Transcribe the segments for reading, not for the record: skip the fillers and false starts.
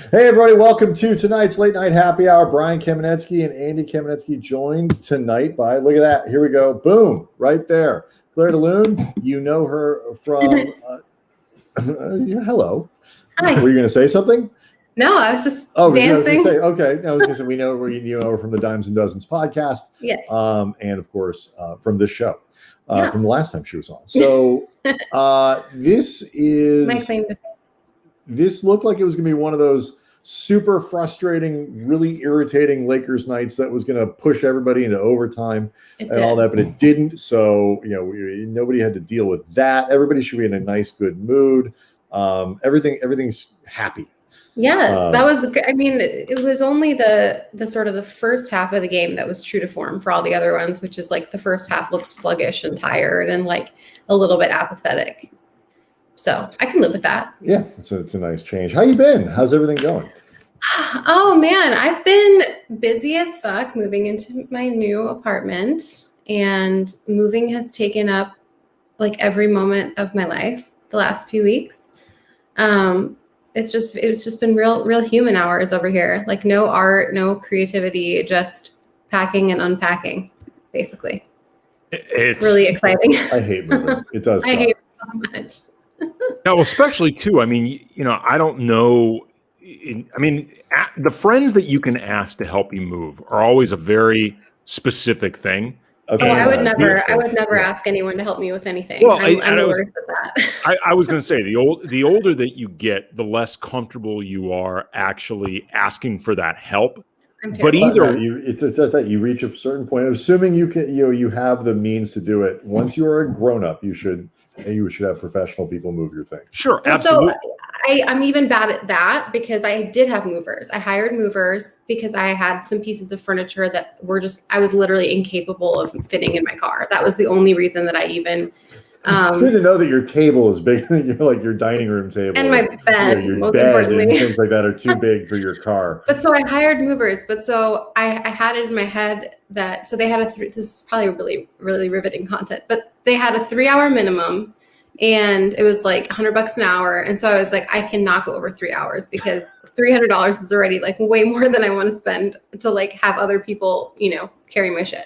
Hey, everybody, welcome to tonight's Late Night Happy Hour. Brian Kamenetsky and Andy Kamenetsky joined tonight by, look at that, here we go, boom, right there. Claire de Lune, you know her from, hello. Hi. Were you going to say something? No, I was just dancing. I was going to say, okay. I was going to say, we know her from the Dimes and Dozens podcast. Yes. And, of course, from this show, Yeah. from the last time she was on. So this is... My claim to fame. This looked like it was going to be one of those super frustrating, really irritating Lakers nights that was going to push everybody into overtime all that, but it didn't. So, nobody had to deal with that. Everybody should be in a nice, good mood. Everything's happy. Yes, that was. I mean, it was only the sort of the first half of the game that was true to form for all the other ones, which is like the first half looked sluggish and tired and like a little bit apathetic. So I can live with that. Yeah, it's a nice change. How you been? How's everything going? Oh man, I've been busy as fuck moving into my new apartment, and moving has taken up like every moment of my life the last few weeks. It's just been real human hours over here. Like no art, no creativity, just packing and unpacking, basically. It's really exciting. I hate moving. It does. I hate it so much. No, especially too. I mean, I don't know. The friends that you can ask to help you move are always a very specific thing. Okay. Oh, I would never ask anyone to help me with anything. Well, I'm the worst at that. I was going to say the older that you get, the less comfortable you are actually asking for that help. But it says that you reach a certain point, assuming you can, you have the means to do it. Once you are a grown up, you should have professional people move your things. Sure, absolutely. So I'm even bad at that because I did have movers. I hired movers because I had some pieces of furniture that I was literally incapable of fitting in my car. That was the only reason that I even. It's good to know that your table is big, your dining room table, and my bed, your most bed importantly, and things like that are too big for your car. But so I hired movers. But so I had it in my head that they had this is probably really, really riveting content, but they had a 3-hour minimum. And it was like $100 an hour. And so I was like, I cannot go over 3 hours because $300 is already like way more than I want to spend to like have other people, carry my shit.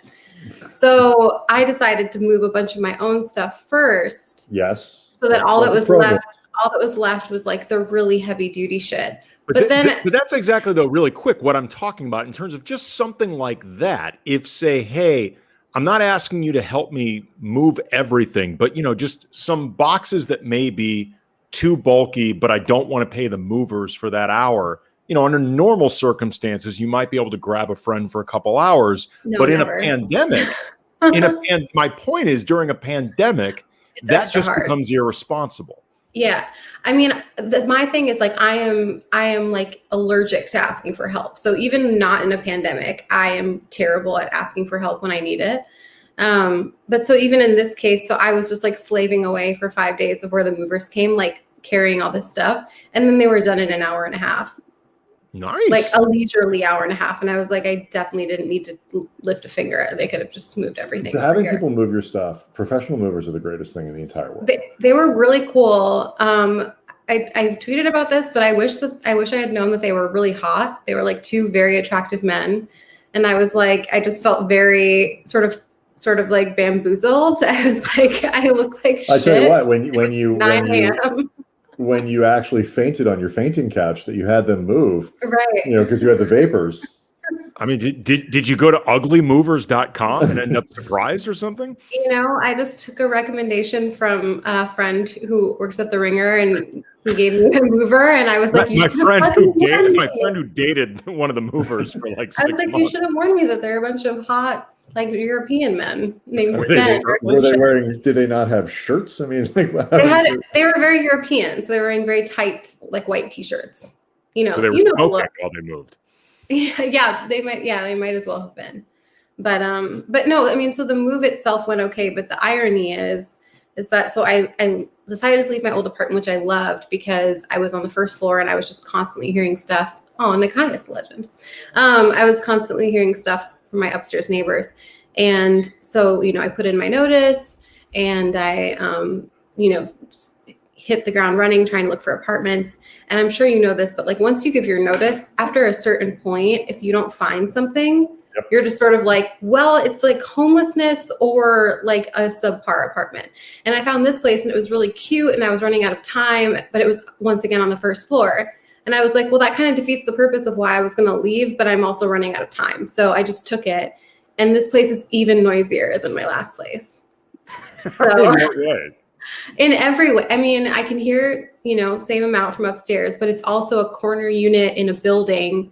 So I decided to move a bunch of my own stuff first. Yes. So that all that was left was like the really heavy duty shit. But that's exactly though, really quick, what I'm talking about in terms of just something like that. If say, hey, I'm not asking you to help me move everything, but just some boxes that may be too bulky, but I don't want to pay the movers for that hour. Under normal circumstances, you might be able to grab a friend for a couple hours, but never. In a pandemic, my point is during a pandemic, that just becomes irresponsible. Yeah. I mean, my thing is like, I am like allergic to asking for help. So even not in a pandemic, I am terrible at asking for help when I need it. But so even in this case, so I was just like slaving away for 5 days before the movers came, like carrying all this stuff. And then they were done in an hour and a half. Nice. Like a leisurely hour and a half. And I was like, I definitely didn't need to lift a finger. They could have just moved everything. Having people move your stuff, professional movers are the greatest thing in the entire world. They were really cool. I tweeted about this, but I wish I had known that they were really hot. They were like two very attractive men. And I was like, I just felt very sort of like bamboozled. I was like, I look like shit. I tell you what, when you actually fainted on your fainting couch, that you had them move, right? Because you had the vapors. I mean, did you go to uglymovers.com and end up surprised or something? I just took a recommendation from a friend who works at the Ringer, and he gave me a mover, and I was like, my friend who dated one of the movers for like 6 months. I was like, you should have warned me that there are a bunch of hot, like European men named Sven. Did they not have shirts? I mean, like, they were very European, so they were wearing very tight, like white t-shirts. So they were smoking while they moved. Yeah, they might as well have been. But no, I mean, so the move itself went okay, but the irony is that so I decided to leave my old apartment, which I loved because I was on the first floor and I was just constantly hearing stuff. Oh, Nikias legend. I was constantly hearing stuff from my upstairs neighbors. And so, I put in my notice and I, hit the ground running, trying to look for apartments. And I'm sure you know this, but like once you give your notice, after a certain point, if you don't find something, you're just sort of like, well, it's like homelessness or like a subpar apartment. And I found this place and it was really cute and I was running out of time, but it was once again on the first floor. And I was like, well, that kind of defeats the purpose of why I was going to leave, but I'm also running out of time. So I just took it. And this place is even noisier than my last place. So, in every way. I mean, I can hear, same amount from upstairs, but it's also a corner unit in a building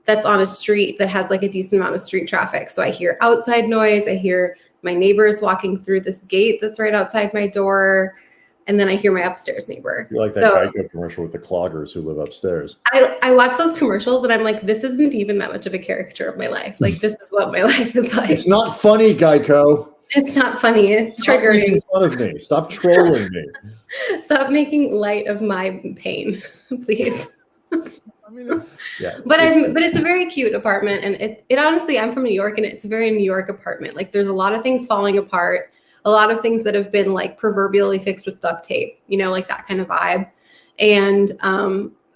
that's on a street that has like a decent amount of street traffic. So I hear outside noise. I hear my neighbors walking through this gate that's right outside my door. And then I hear my upstairs neighbor. You're like that Geico commercial with the cloggers who live upstairs. I watch those commercials and I'm like, this isn't even that much of a caricature of my life. Like, this is what my life is like. It's not funny, Geico. It's not funny. It's triggering. Stop making fun of me. Stop trolling me. Stop making light of my pain, please. Yeah. But it's a very cute apartment, and it honestly, I'm from New York, and it's a very New York apartment. Like, there's a lot of things falling apart, a lot of things that have been like proverbially fixed with duct tape, like that kind of vibe. And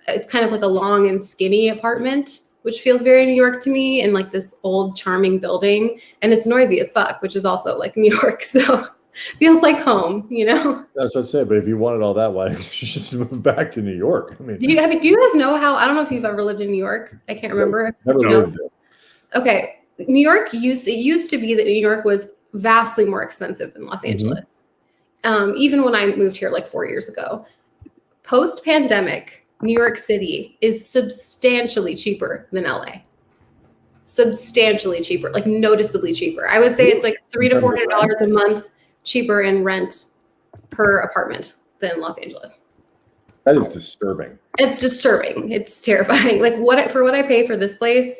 it's kind of like a long and skinny apartment, which feels very New York to me, and like this old charming building, and it's noisy as fuck, which is also like New York. So feels like home, That's what I said. But if you wanted all that, why don't you just move back to New York? I mean, do you guys know how? I don't know if you've ever lived in New York. I can't remember. Never lived there. Okay, New York used to be that New York was vastly more expensive than Los Angeles. Even when I moved here like 4 years ago, post-pandemic, New York City is substantially cheaper than LA. Substantially cheaper, like noticeably cheaper. I would say it's like $300 to $400 a month cheaper in rent per apartment than Los Angeles. That is disturbing. It's disturbing. It's terrifying. Like what I pay for this place,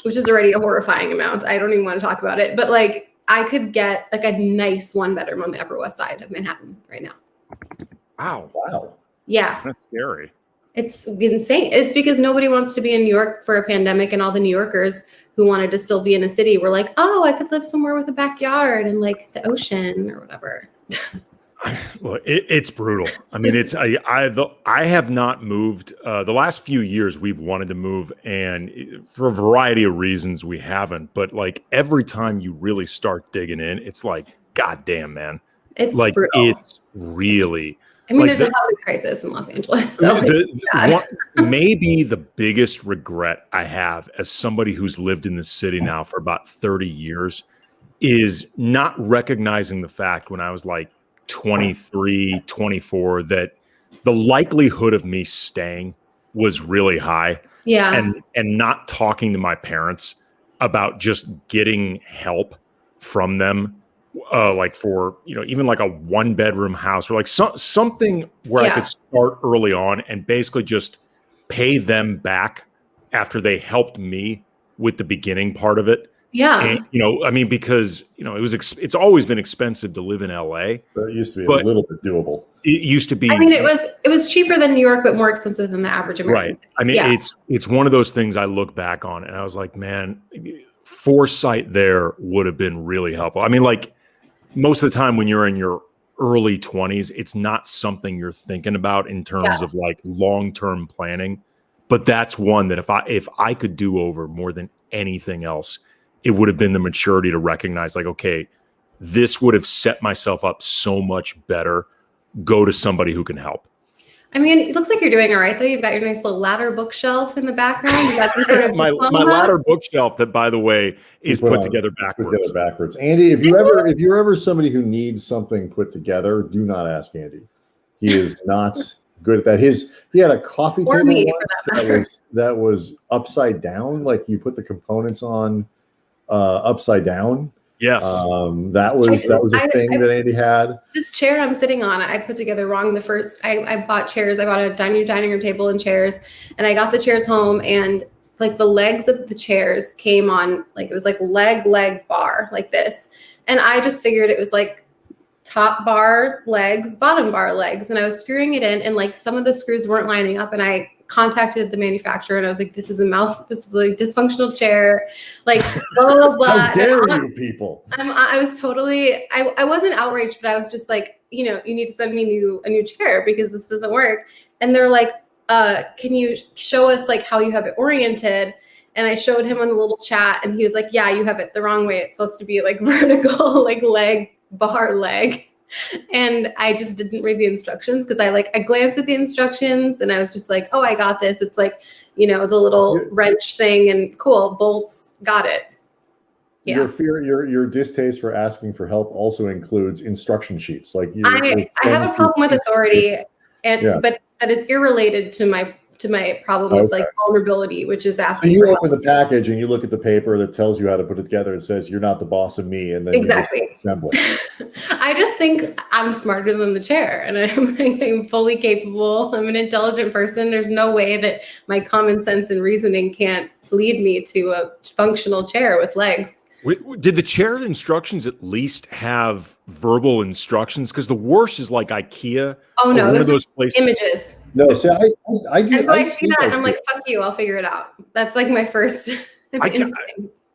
which is already a horrifying amount. I don't even want to talk about it, but like I could get like a nice 1-bedroom on the Upper West Side of Manhattan right now. Wow. Yeah. That's scary. It's insane. It's because nobody wants to be in New York for a pandemic, and all the New Yorkers who wanted to still be in a city were like, oh, I could live somewhere with a backyard and like the ocean or whatever. Well, it's brutal. I mean, I have not moved. The last few years we've wanted to move, and for a variety of reasons we haven't. But like every time you really start digging in, it's like, God damn, man. It's like brutal. It's really. I mean, there's a housing crisis in Los Angeles. So maybe the biggest regret I have as somebody who's lived in the city now for about 30 years is not recognizing the fact when I was like 23, 24, that the likelihood of me staying was really high. Yeah. And not talking to my parents about just getting help from them. Like for, even like a 1-bedroom house or like something where I could start early on and basically just pay them back after they helped me with the beginning part of it. Yeah. And, because, it's always been expensive to live in LA. But it used to be a little bit doable. It used to be. It was cheaper than New York, but more expensive than the average American city. It's one of those things I look back on and I was like, man, foresight there would have been really helpful. I mean, like, most of the time when you're in your early 20s, it's not something you're thinking about in terms of like long-term planning. But that's one that if I could do over more than anything else, it would have been the maturity to recognize like, okay, this would have set myself up so much better. Go to somebody who can help. I mean, it looks like you're doing all right, though. You've got your nice little ladder bookshelf in the background. You got some sort of my ladder bookshelf that, by the way, is put together backwards. Andy, if you're ever somebody who needs something put together, do not ask Andy. He is not good at that. He had a coffee table once that was upside down, like you put the components on upside down. Yes. That was a thing that Andy had. This chair I'm sitting on, I put together wrong. I bought chairs. I bought a dining room table and chairs, and I got the chairs home, and like the legs of the chairs came on, like it was like leg bar like this. And I just figured it was like top bar legs, bottom bar legs. And I was screwing it in, and like some of the screws weren't lining up, and I contacted the manufacturer and I was like, this is a dysfunctional chair, like blah, blah, blah. How dare you people? I was totally, I wasn't outraged, but I was just like, you need to send me a new chair because this doesn't work. And they're like, can you show us like how you have it oriented? And I showed him on the little chat and he was like, yeah, you have it the wrong way. It's supposed to be like vertical, like bar leg. And I just didn't read the instructions because I glanced at the instructions and I was just like, oh, I got this. It's like, the little wrench thing and cool bolts. Got it. Yeah. Your distaste for asking for help also includes instruction sheets. Like I have a problem with authority, but that is irrelated to my problem with like vulnerability, which is asking. So you open the package and you look at the paper that tells you how to put it together. It says you're not the boss of me, and then exactly. You just assemble. I just think I'm smarter than the chair, and I'm fully capable. I'm an intelligent person. There's no way that my common sense and reasoning can't lead me to a functional chair with legs. Did the chair instructions at least have verbal instructions? Because the worst is like IKEA. Oh no, there's just images. No, so I do. And so I see that and I'm like, fuck you, I'll figure it out. That's like my first instinct.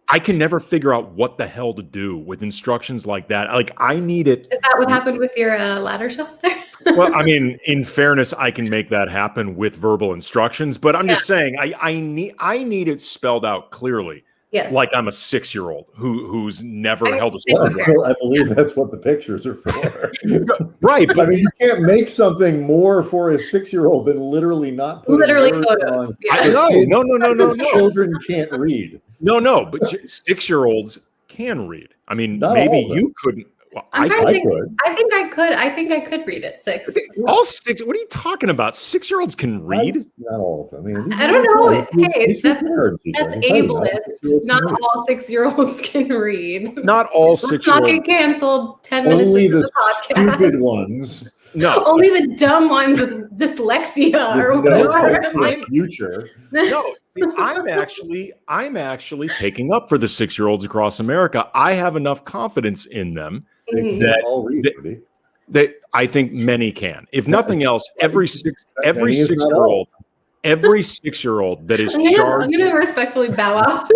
I can never figure out what the hell to do with instructions like that. Like I need it. Is that what happened with your ladder shelf there? Well, I mean, in fairness, I can make that happen with verbal instructions, but I'm just saying I need it spelled out clearly. Yes. Like I'm a 6-year-old who's never held a sword. I believe that's what the pictures are for. Right. But I mean, you can't make something more for a 6-year-old than literally not putting photos. On. Yeah. No. Children can't read. No, but 6-year-olds can read. I mean, not maybe you couldn't. Well, I think I could read at 6. All 6. What are you talking about? 6-year-olds can read. Not all of them. I mean, I don't know. Hey, that's ableist. Not all 6-year-olds can read. Not all 6-year-olds. Not get canceled 10 minutes only into the podcast. Stupid ones. No, only the dumb ones with dyslexia or whatever. Future. No, I'm actually taking up for the 6-year-olds across America. I have enough confidence in them that I think many can. If nothing else, every 6-year-old that is charged. I'm going to respectfully bow out.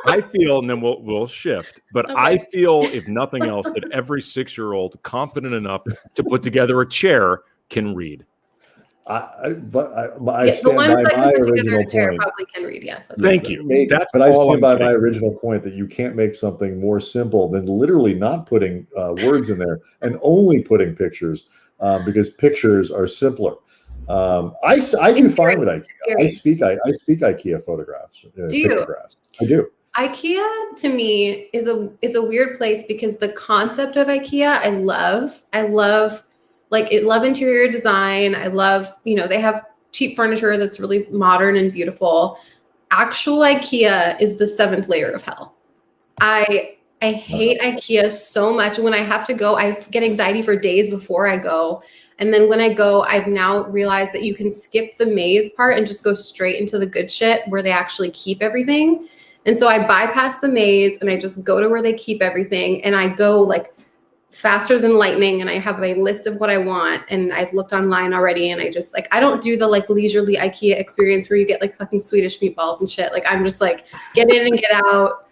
I feel, and then we'll shift. But okay. I feel, if nothing else, that every 6-year-old confident enough to put together a chair can read. I stand by my original point. Probably can read. Yes. Thank you. But I stand by my original point that you can't make something more simple than literally not putting words in there and only putting pictures because pictures are simpler. I do fine with IKEA. I speak IKEA photographs. Do you? I do. IKEA to me is a weird place because the concept of IKEA I love interior design. I love, they have cheap furniture that's really modern and beautiful. Actual IKEA is the 7th layer of hell. I hate IKEA so much. When I have to go, I get anxiety for days before I go. And then when I go, I've now realized that you can skip the maze part and just go straight into the good shit where they actually keep everything. And so I bypass the maze and I just go to where they keep everything. And I go like faster than lightning. And I have a list of what I want. And I've looked online already. And I just I don't do the leisurely IKEA experience where you get fucking Swedish meatballs and shit. I'm just get in and get out.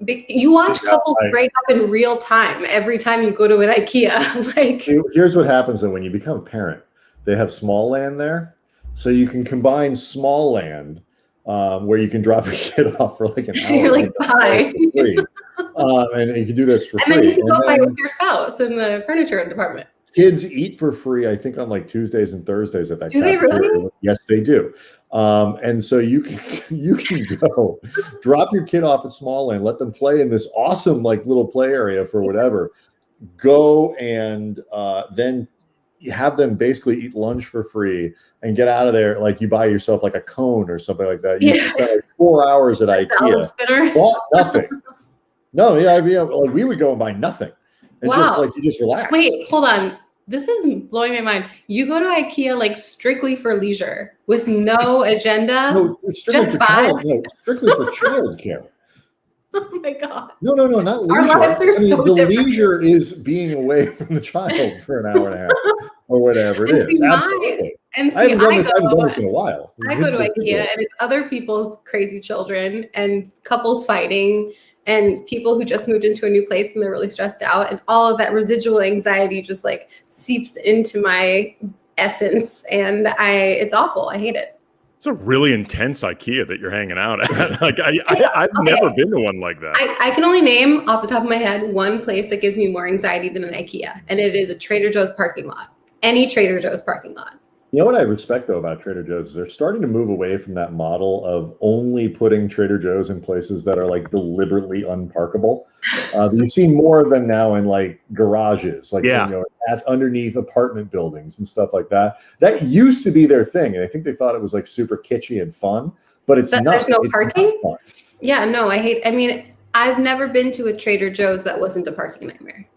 You watch couples break up in real time every time you go to an IKEA. Here's what happens when you become a parent. They have small land there, so you can combine small land where you can drop your kid off for an hour. You're like, bye. And you can do this for free. And then you can go fight with your spouse in the furniture department. Kids eat for free, I think, on Tuesdays and Thursdays at that. Do they really? Yes, they do. And so you can go drop your kid off at small land, let them play in this awesome little play area for whatever. Go and then you have them basically eat lunch for free and get out of there. You buy yourself a cone or something like that. You spend 4 hours at IKEA, bought nothing. No, we would go and buy nothing. And you just relax. Wait, hold on. This is blowing my mind. You go to IKEA strictly for leisure with no agenda. No, strictly for childcare. Oh my God. No, not leisure. Our lives are so the different. leisure is being away from the child for an hour and a half. or whatever it is. Absolutely. And see, I haven't done this in a while. I go to IKEA and it's other people's crazy children and couples fighting and people who just moved into a new place and they're really stressed out. And all of that residual anxiety just like seeps into my essence. And it's awful. I hate it. It's a really intense IKEA that you're hanging out at. Like I've never been to one like that. I can only name off the top of my head one place that gives me more anxiety than an IKEA. And it is a Trader Joe's parking lot. Any Trader Joe's parking lot. You know what I respect, though, about Trader Joe's is they're starting to move away from that model of only putting Trader Joe's in places that are like deliberately unparkable. You've seen more of them now in like garages, like underneath apartment buildings and stuff like that. That used to be their thing, and I think they thought it was like super kitschy and fun, but it's not. There's no parking? Yeah, no, I mean, I've never been to a Trader Joe's that wasn't a parking nightmare.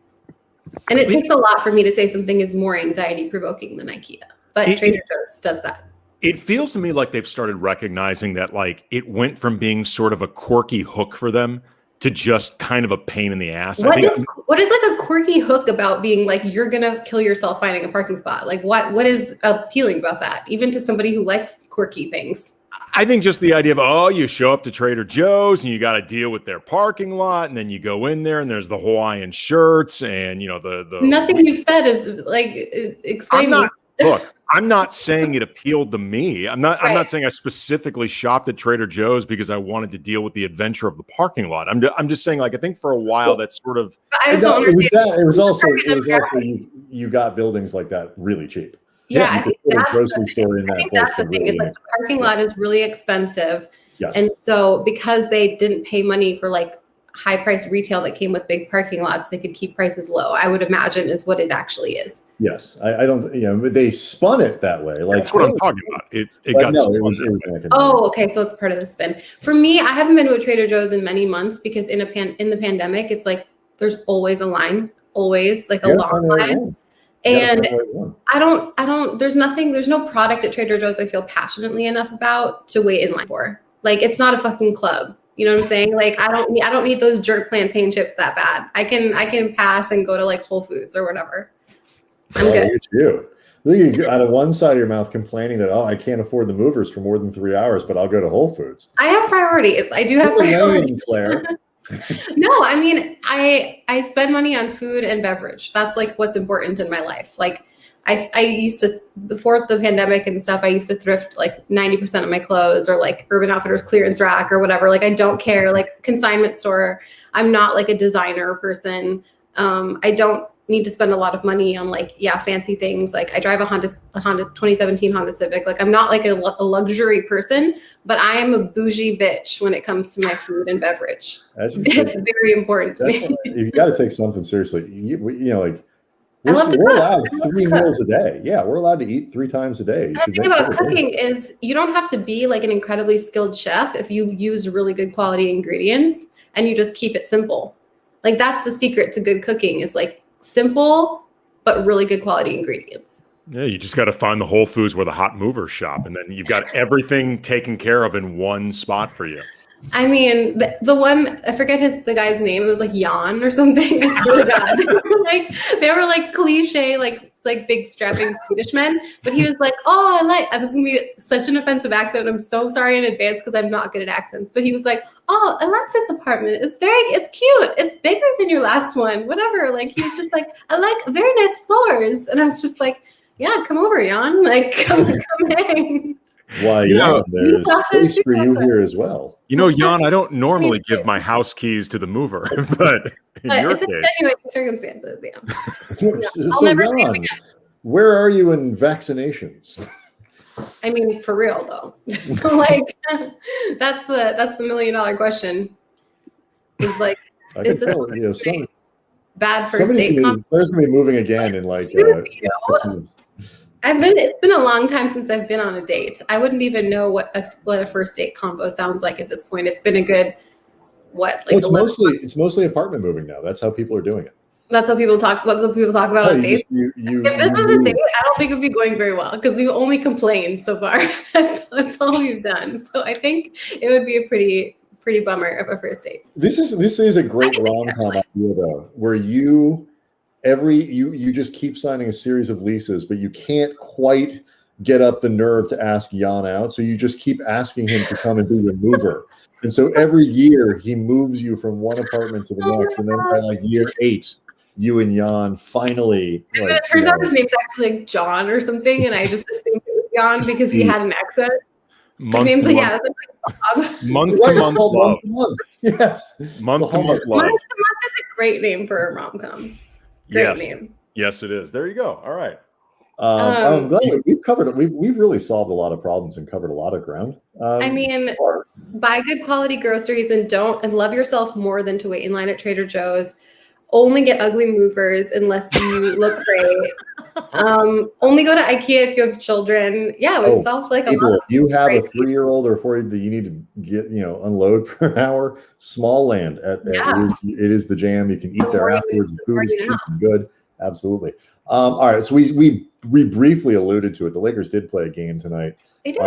And it takes a lot for me to say something is more anxiety provoking than IKEA. But Trader Joe's does that. It feels to me like they've started recognizing that like it went from being sort of a quirky hook for them to just kind of a pain in the ass. What is like a quirky hook about being like, you're going to kill yourself finding a parking spot? Like what is appealing about that? Even to somebody who likes quirky things. I think just the idea of, you show up to Trader Joe's and you got to deal with their parking lot, and then you go in there and there's the Hawaiian shirts and, the nothing you've said is like explaining. Look, I'm not saying it appealed to me. I'm not saying I specifically shopped at Trader Joe's because I wanted to deal with the adventure of the parking lot. I'm just saying, like, I think for a while that's sort of. It was also you got buildings like that really cheap. Yeah, I think that's the thing. Is like the parking lot is really expensive. Yes. And so because they didn't pay money for like high price retail that came with big parking lots, they could keep prices low, I would imagine is what it actually is. Yes. I don't, they spun it that way. Like that's what I'm talking about. It got spun. Okay. So it's part of the spin. For me, I haven't been to a Trader Joe's in many months because in the pandemic, it's like there's always a line, always like a long line. And there's no product at Trader Joe's I feel passionately enough about to wait in line for. Like, it's not a fucking club. You know what I'm saying? Like, I don't need those jerk plantain chips that bad. I can pass and go to like Whole Foods or whatever. I'm good. Look at you. Look, you out of one side of your mouth complaining that, I can't afford the movers for more than 3 hours, but I'll go to Whole Foods. I have priorities. I do have priorities. Claire. No, I mean, I spend money on food and beverage. That's like what's important in my life. Like I used to, before the pandemic and stuff, I used to thrift like 90% of my clothes or like Urban Outfitters clearance rack or whatever. Like, I don't care, like consignment store. I'm not like a designer person. I don't need to spend a lot of money on like, fancy things. Like, I drive a Honda 2017 Honda Civic. Like, I'm not like a luxury person, but I am a bougie bitch when it comes to my food and beverage. It's very important to me. You got to take something seriously. I love to we're cook. allowed 3 meals a day. Yeah, we're allowed to eat 3 times a day. The thing about cooking is you don't have to be like an incredibly skilled chef if you use really good quality ingredients and you just keep it simple. Like, that's the secret to good cooking, is like simple but really good quality ingredients. Yeah, you just got to find the Whole Foods where the hot movers shop, and then you've got everything taken care of in one spot for you. I mean, the one, I forget the guy's name. It was like Jan or something. I swear to God. They were like cliche, like big strapping Swedish men. But he was like, this is gonna be such an offensive accent. I'm so sorry in advance because I'm not good at accents. But he was like, I like this apartment. It's cute. It's bigger than your last one. Whatever. Like, he was just like, I like very nice floors. And I was just like, yeah, come over, Jan. Like, come hang. Why, there's space for you here as well. Jan, I don't normally give my house keys to the mover, but it's extenuating circumstances, yeah. I'll never see him again. Where are you in vaccinations? I mean, for real though. Like, that's the $1 million question. Is like, is this bad first date? There's gonna be moving again in like 6 months. It's been a long time since I've been on a date. I wouldn't even know what a first date combo sounds like at this point. It's been a good, it's mostly apartment moving now. That's how people are doing it. That's how people talk. That's what people talk about on dates. If this was a date, I don't think it would be going very well because we've only complained so far. That's all we've done. So I think it would be a pretty bummer of a first date. This is a great rom-com idea though, where you you just keep signing a series of leases, but you can't quite get up the nerve to ask Jan out. So you just keep asking him to come and be your mover. And so every year he moves you from one apartment to the next. And then by like year 8, you and Jan finally like. It turns out his name's actually like John or something, and I just assumed it was Jan because he had an accent. His name's like, yeah, month to month love. Yes, month to month love. Month to month is a great name for a rom-com. Great name. Yes, it is. There you go. All right. I'm glad we've covered it. We've really solved a lot of problems and covered a lot of ground. I mean, buy good quality groceries and love yourself more than to wait in line at Trader Joe's. Only get ugly movers unless you look great. Only go to IKEA if you have children. Yeah, we've solved like a lot. If you have a 3-year-old or 4 that you need to get, unload for an hour, Small Land it is the jam. You can eat there afterwards. The food is cheap and good. Absolutely. All right. So we briefly alluded to it. The Lakers did play a game tonight. They did.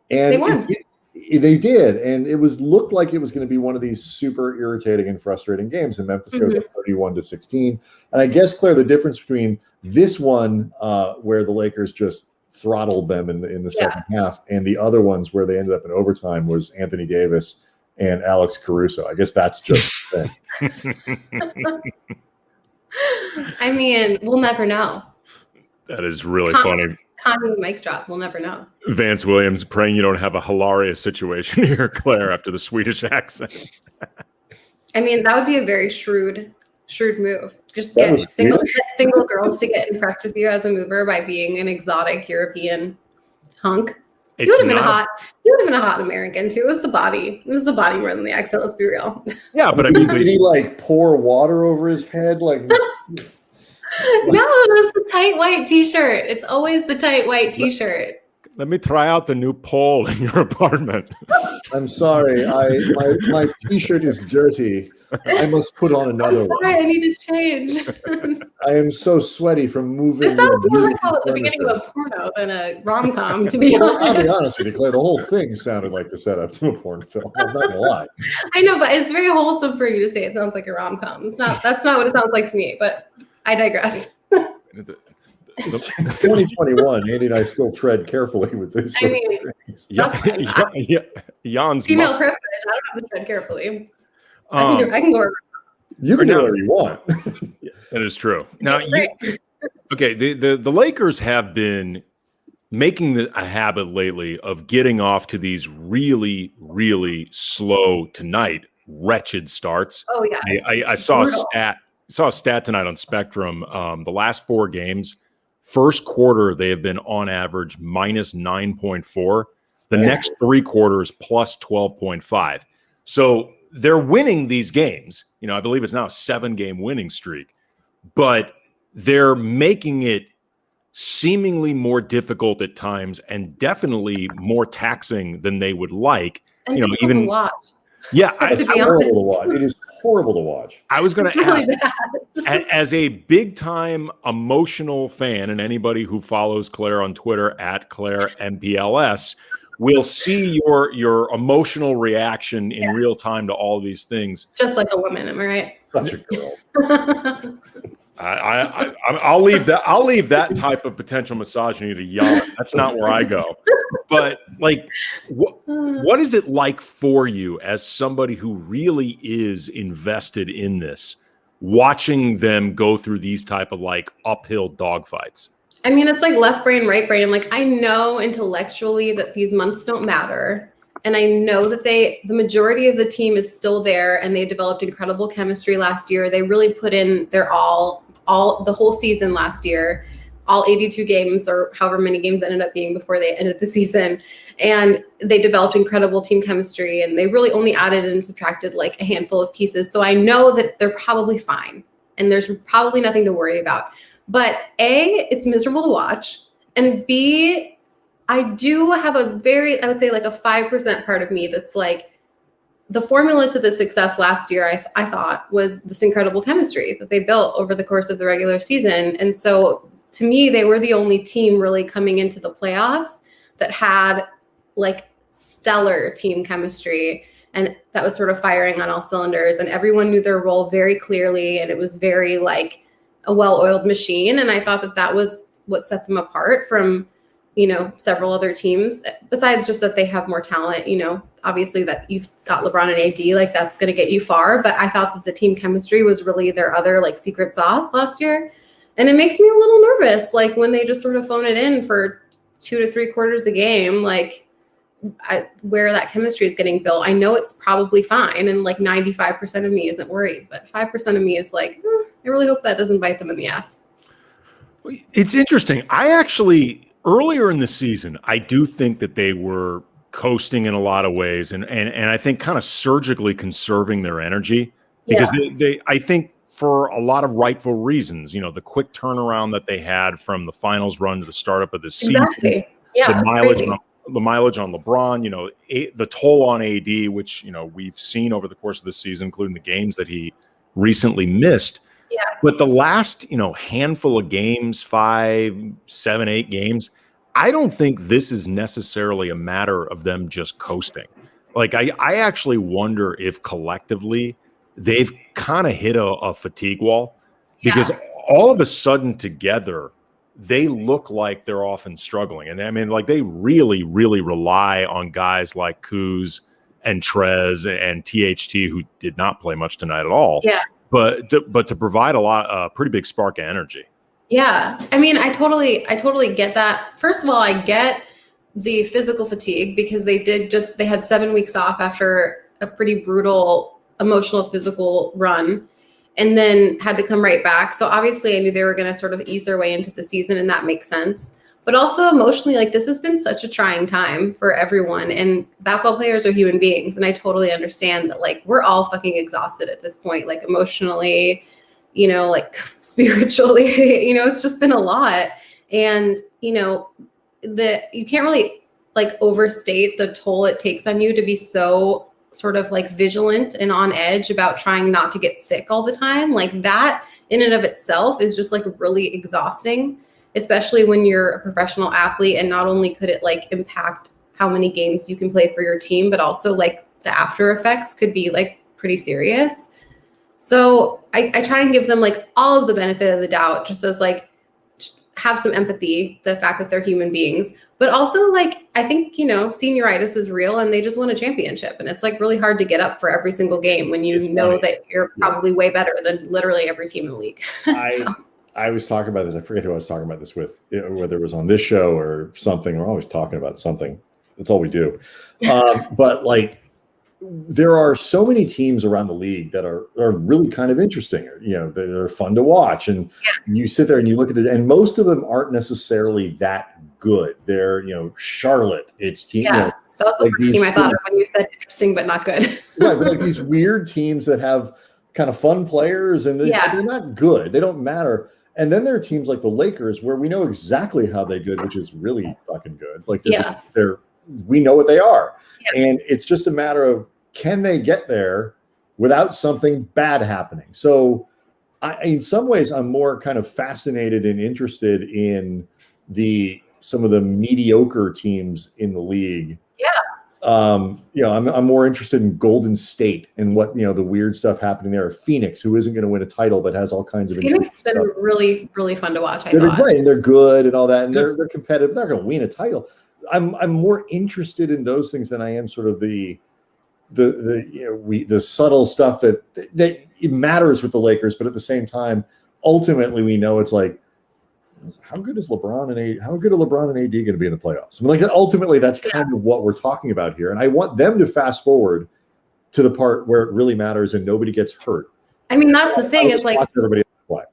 And they won. They did, and it looked like it was going to be one of these super irritating and frustrating games. And Memphis goes up 31-16. And I guess, Claire, the difference between this one, where the Lakers just throttled them in the second half, and the other ones where they ended up in overtime was Anthony Davis and Alex Caruso. I guess that's just the thing. I mean, we'll never know. That is really funny. Kanye mic drop. We'll never know. Vance Williams praying you don't have a hilarious situation here, Claire, after the Swedish accent. I mean, that would be a very shrewd move. Just get single girls to get impressed with you as a mover by being an exotic European hunk. You would have been a hot American too. It was the body. It was the body more than the accent. Let's be real. Yeah, but I mean, did he like pour water over his head? Like, no, it was the tight white T-shirt. It's always the tight white T-shirt. Let me try out the new pole in your apartment. I'm sorry. My T-shirt is dirty. I must put on another one. I need to change. I am so sweaty from moving. This sounds more like the beginning of a porno than a rom-com, to be honest. I'll be honest with you, Claire. The whole thing sounded like the setup to a porn film. I'm not gonna lie. I know, but it's very wholesome for you to say it sounds like a rom-com. That's not what it sounds like to me, but I digress. It's 2021. Andy and I still tread carefully with this. I mean, Jan's female privilege. I don't have to tread carefully. I can go wherever. You can go wherever you want. That is true. Now, the Lakers have been making a habit lately of getting off to these really, really slow tonight, wretched starts. Oh yeah, I saw a stat tonight on Spectrum. The last 4 games, first quarter they have been on average minus 9.4. The next 3 quarters plus 12.5. So they're winning these games. I believe it's now a 7-game winning streak, but they're making it seemingly more difficult at times and definitely more taxing than they would like. And even watch. Yeah, to be honest, horrible to watch. It is horrible to watch. I was going to ask, as a big-time emotional fan, and anybody who follows Claire on Twitter at ClaireMPLS, we'll see your emotional reaction in real time to all these things. Just like a woman, am I right? Such a girl. I'll leave that type of potential misogyny to Jan. That's not where I go. But what is it like for you as somebody who really is invested in this, watching them go through these type of uphill dogfights? I mean, it's like left brain, right brain. I know intellectually that these months don't matter. And I know that the majority of the team is still there and they developed incredible chemistry last year. They really put in their all the whole season last year, all 82 games or however many games ended up being before they ended the season. And they developed incredible team chemistry and they really only added and subtracted a handful of pieces. So I know that they're probably fine and there's probably nothing to worry about. But A, it's miserable to watch. And B, I do have I would say a 5% part of me that's the formula to the success last year, I thought, was this incredible chemistry that they built over the course of the regular season. And so to me, they were the only team really coming into the playoffs that had stellar team chemistry. And that was sort of firing on all cylinders. And everyone knew their role very clearly. And it was very a well-oiled machine. And I thought that that was what set them apart from, you know, several other teams, besides just that they have more talent, you know, obviously that you've got LeBron and AD, like that's going to get you far. But I thought that the team chemistry was really their other like secret sauce last year. And it makes me a little nervous, like when they just sort of phone it in for 2 to 3 quarters a game, like where that chemistry is getting built. I know it's probably fine. And like 95% of me isn't worried, but 5% of me is like, I really hope that doesn't bite them in the ass. It's interesting. I actually, earlier in the season, I do think that they were coasting in a lot of ways, and I think kind of surgically conserving their energy, because they I think for a lot of rightful reasons, you know, the quick turnaround that they had from the finals run to the startup of the season, yeah, the mileage on LeBron, you know, the toll on AD, which, you know, we've seen over the course of the season, including the games that he recently missed. Yeah. But the last, you know, handful of games, 5, 7, 8 games, I don't think this is necessarily a matter of them just coasting. Like, I actually wonder if collectively they've kind of hit a fatigue wall, because all of a sudden together, they look like they're often struggling. And I mean, like, they really, really rely on guys like Kuz and Trez and THT, who did not play much tonight at all. Yeah. But to provide a pretty big spark of energy. Yeah. I mean, I totally get that. First of all, I get the physical fatigue, because they had 7 weeks off after a pretty brutal emotional, physical run, and then had to come right back. So obviously I knew they were going to sort of ease their way into the season, and that makes sense. But also emotionally, like, this has been such a trying time for everyone, and basketball players are human beings. And I totally understand that, like, we're all fucking exhausted at this point, like emotionally, you know, like spiritually, you know, it's just been a lot. And, you know, you can't really like overstate the toll it takes on you to be so sort of like vigilant and on edge about trying not to get sick all the time. Like, that in and of itself is just like really exhausting, especially when you're a professional athlete. And not only could it like impact how many games you can play for your team, but also like the after effects could be like pretty serious. So I try and give them like all of the benefit of the doubt, just as like have some empathy, the fact that they're human beings. But also, like, I think, you know, senioritis is real, and they just won a championship. And it's like really hard to get up for every single game when you know that you're probably way better than literally every team in the league. I was talking about this. I forget who I was talking about this with, whether it was on this show or something. We're always talking about something. That's all we do. But like, there are so many teams around the league that are really kind of interesting. You know, they're fun to watch, and you sit there and you look at it, and most of them aren't necessarily that good. They're, you know, Charlotte. It's team. Yeah, you know, that was the first team I thought of when you said interesting but not good. Right, but like these weird teams that have kind of fun players, and they're not good. They don't matter. And then there are teams like the Lakers, where we know exactly how they're good, which is really fucking good. Like, we know what they are. Yeah. And it's just a matter of, can they get there without something bad happening? So in some ways, I'm more kind of fascinated and interested in some of the mediocre teams in the league. Yeah. You know, I'm more interested in Golden State and what, you know, the weird stuff happening there. Phoenix, who isn't going to win a title, but has all kinds of Phoenix has been really, really fun to watch. They're great, and they're good and all that, and they're competitive. They're going to win a title. I'm more interested in those things than I am sort of the subtle stuff that it matters with the Lakers, but at the same time, ultimately we know it's like, how good are LeBron and AD going to be in the playoffs? I mean, like, ultimately that's kind of what we're talking about here, and I want them to fast forward to the part where it really matters and nobody gets hurt. I mean, that's the thing, is like everybody play.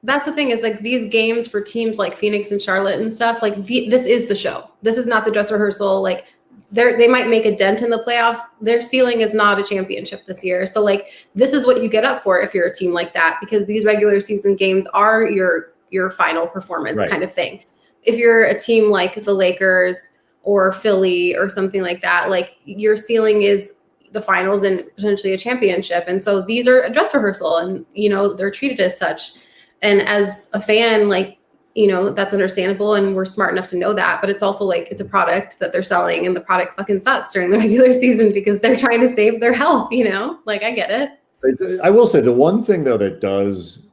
That's the thing, is like these games for teams like Phoenix and Charlotte and stuff, like this is the show. This is not the dress rehearsal. Like, they might make a dent in the playoffs. Their ceiling is not a championship this year. So like, this is what you get up for if you're a team like that, because these regular season games are your final performance kind of thing. If you're a team like the Lakers or Philly or something like that, like, your ceiling is the finals and potentially a championship. And so these are a dress rehearsal, and, you know, they're treated as such. And as a fan, like, you know, that's understandable, and we're smart enough to know that, but it's also like, it's a product that they're selling, and the product fucking sucks during the regular season because they're trying to save their health, you know? Like, I get it. I will say the one thing though that does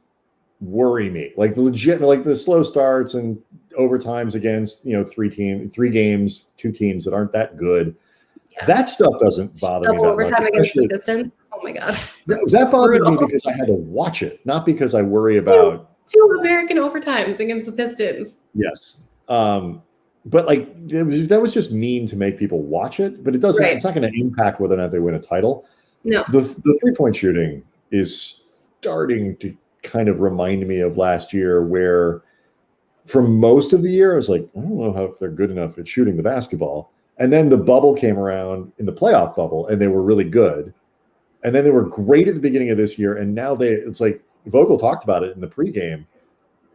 worry me. Like the legit, like the slow starts and overtimes against, three games, two teams that aren't that good. Yeah. That stuff doesn't bother me that much. Overtime against the Pistons. Oh my God. That bothered me because I had to watch it, not because I worry about two American overtimes against the Pistons. Yes. But like that was just mean to make people watch it, but it doesn't, It's not going to impact whether or not they win a title. No. The 3-point shooting is starting to kind of remind me of last year, where for most of the year I was like, I don't know how they're good enough at shooting the basketball. And then the bubble came around, in the playoff bubble, and they were really good. And then they were great at the beginning of this year, and now it's like Vogel talked about it in the pregame.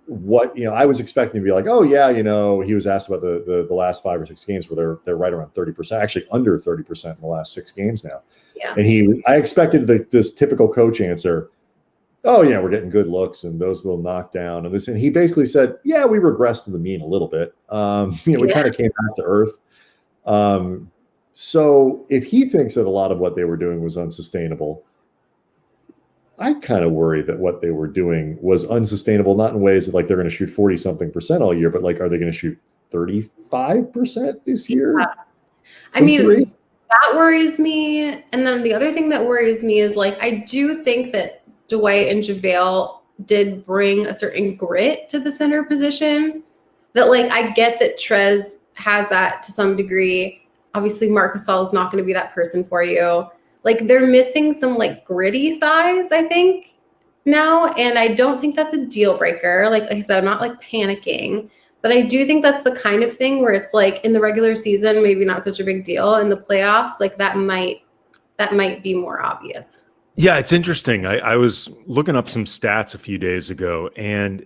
What I was expecting to be like, oh yeah, he was asked about the last 5 or 6 games where they're right around 30%, actually under 30% in the last 6 games now. Yeah. And I expected this typical coach answer, oh yeah, we're getting good looks and those little knockdown and this, and he basically said, yeah, we regressed to the mean a little bit. We kind of came back to earth. So if he thinks that a lot of what they were doing was unsustainable, I kind of worry that what they were doing was unsustainable, not in ways that like they're going to shoot 40-something% all year, but like, are they going to shoot 35% this year? Yeah. I mean, that worries me. And then the other thing that worries me is like, I do think that Dwight and JaVale did bring a certain grit to the center position that like, I get that Trez has that to some degree. Obviously Marc Gasol is not going to be that person for you. Like they're missing some like gritty size, I think now. And I don't think that's a deal breaker. Like I said, I'm not like panicking, but I do think that's the kind of thing where it's like in the regular season, maybe not such a big deal. In the playoffs, like that might be more obvious. Yeah, it's interesting. I was looking up some stats a few days ago, and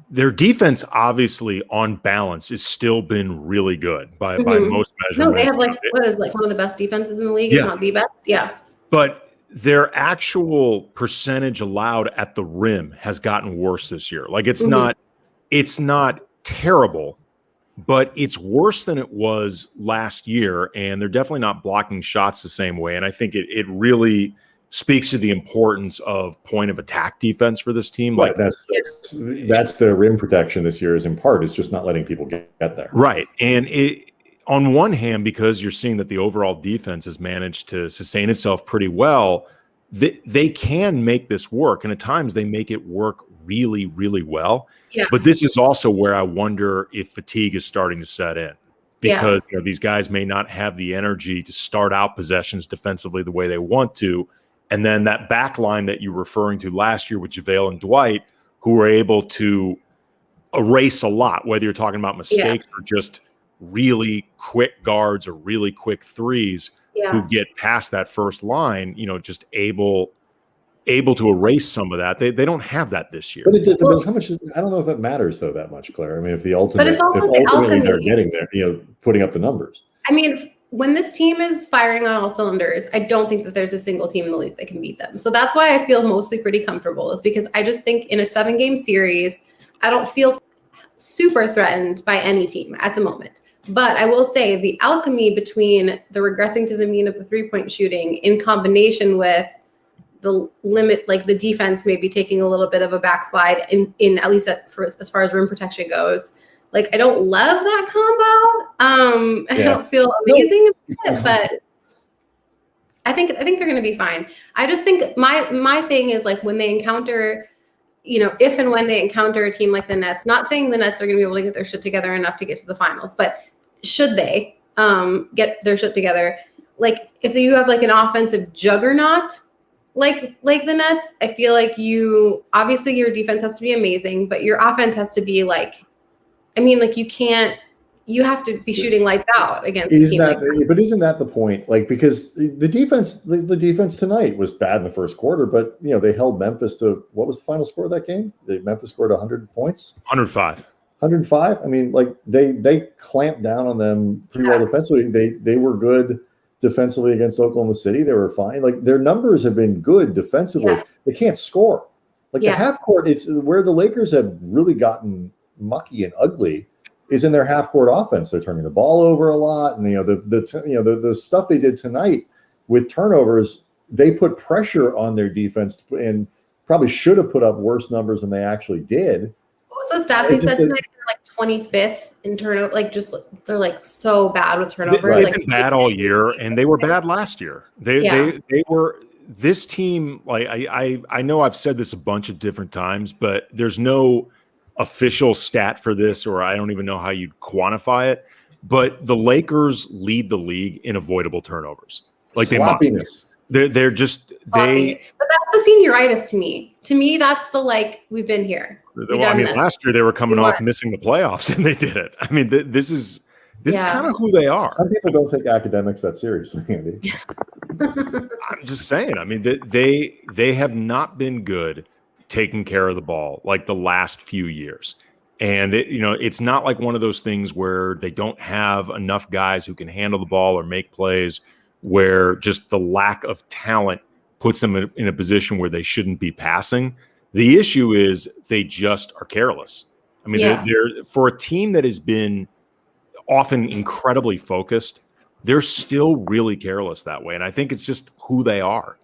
their defense, obviously, on balance, has still been really good by most measurements. No, they have one of the best defenses in the league, if not the best. Yeah. But their actual percentage allowed at the rim has gotten worse this year. Like it's not terrible, but it's worse than it was last year. And they're definitely not blocking shots the same way. And I think it really speaks to the importance of point of attack defense for this team. Like that's the rim protection this year is just not letting people get there. Right. And on one hand, because you're seeing that the overall defense has managed to sustain itself pretty well, they can make this work. And at times they make it work really, really well. Yeah. But this is also where I wonder if fatigue is starting to set in. Because these guys may not have the energy to start out possessions defensively the way they want to. And then that back line that you're referring to last year with JaVale and Dwight, who were able to erase a lot, whether you're talking about mistakes or just really quick guards or really quick threes who get past that first line, just able to erase some of that. They don't have that this year. But it doesn't. Well, how much? I don't know if it matters though that much, Claire. I mean, if ultimately they're getting there, putting up the numbers. I mean, when this team is firing on all cylinders, I don't think that there's a single team in the league that can beat them. So that's why I feel mostly pretty comfortable, is because I just think in a 7-game series, I don't feel super threatened by any team at the moment. But I will say the alchemy between the regressing to the mean of the 3-point shooting in combination with the limit, like the defense maybe taking a little bit of a backslide in at least as far as rim protection goes. Like, I don't love that combo. I don't feel amazing about it, but I think they're going to be fine. I just think my thing is like when they encounter, if and when they encounter a team like the Nets, not saying the Nets are going to be able to get their shit together enough to get to the finals, but should they get their shit together, like if you have like an offensive juggernaut like the Nets, I feel like obviously your defense has to be amazing, but your offense has to be like, you have to be shooting lights out against a team like that. But isn't that the point? Like, because the defense tonight was bad in the first quarter, but they held Memphis to, what was the final score of that game? Memphis scored 100 points. 105. 105. I mean, like they clamped down on them pretty well defensively. They were good defensively against Oklahoma City. They were fine. Like their numbers have been good defensively. Yeah. They can't score. Like the half court, it's where the Lakers have really gotten mucky and ugly is in their half court offense. They're turning the ball over a lot, and the stuff they did tonight with turnovers, they put pressure on their defense and probably should have put up worse numbers than they actually did. What was the stat they said tonight? They're like 25th in turnover. Like they're like so bad with turnovers. They've been bad all year, and they were bad last year. They were this team. Like I know I've said this a bunch of different times, but there's no official stat for this, or I don't even know how you'd quantify it. But the Lakers lead the league in avoidable turnovers. Like they must. They're just they. But that's the senioritis to me. To me, that's the we've been here. Last year they were coming off missing the playoffs, and they did it. I mean, this is kind of who they are. Some people don't take academics that seriously, Andy. I'm just saying. I mean, they have not been good taking care of the ball like the last few years. And it's not like one of those things where they don't have enough guys who can handle the ball or make plays, where just the lack of talent puts them in a position where they shouldn't be passing. The issue is they just are careless. I mean, they're for a team that has been often incredibly focused, they're still really careless that way. And I think it's just who they are.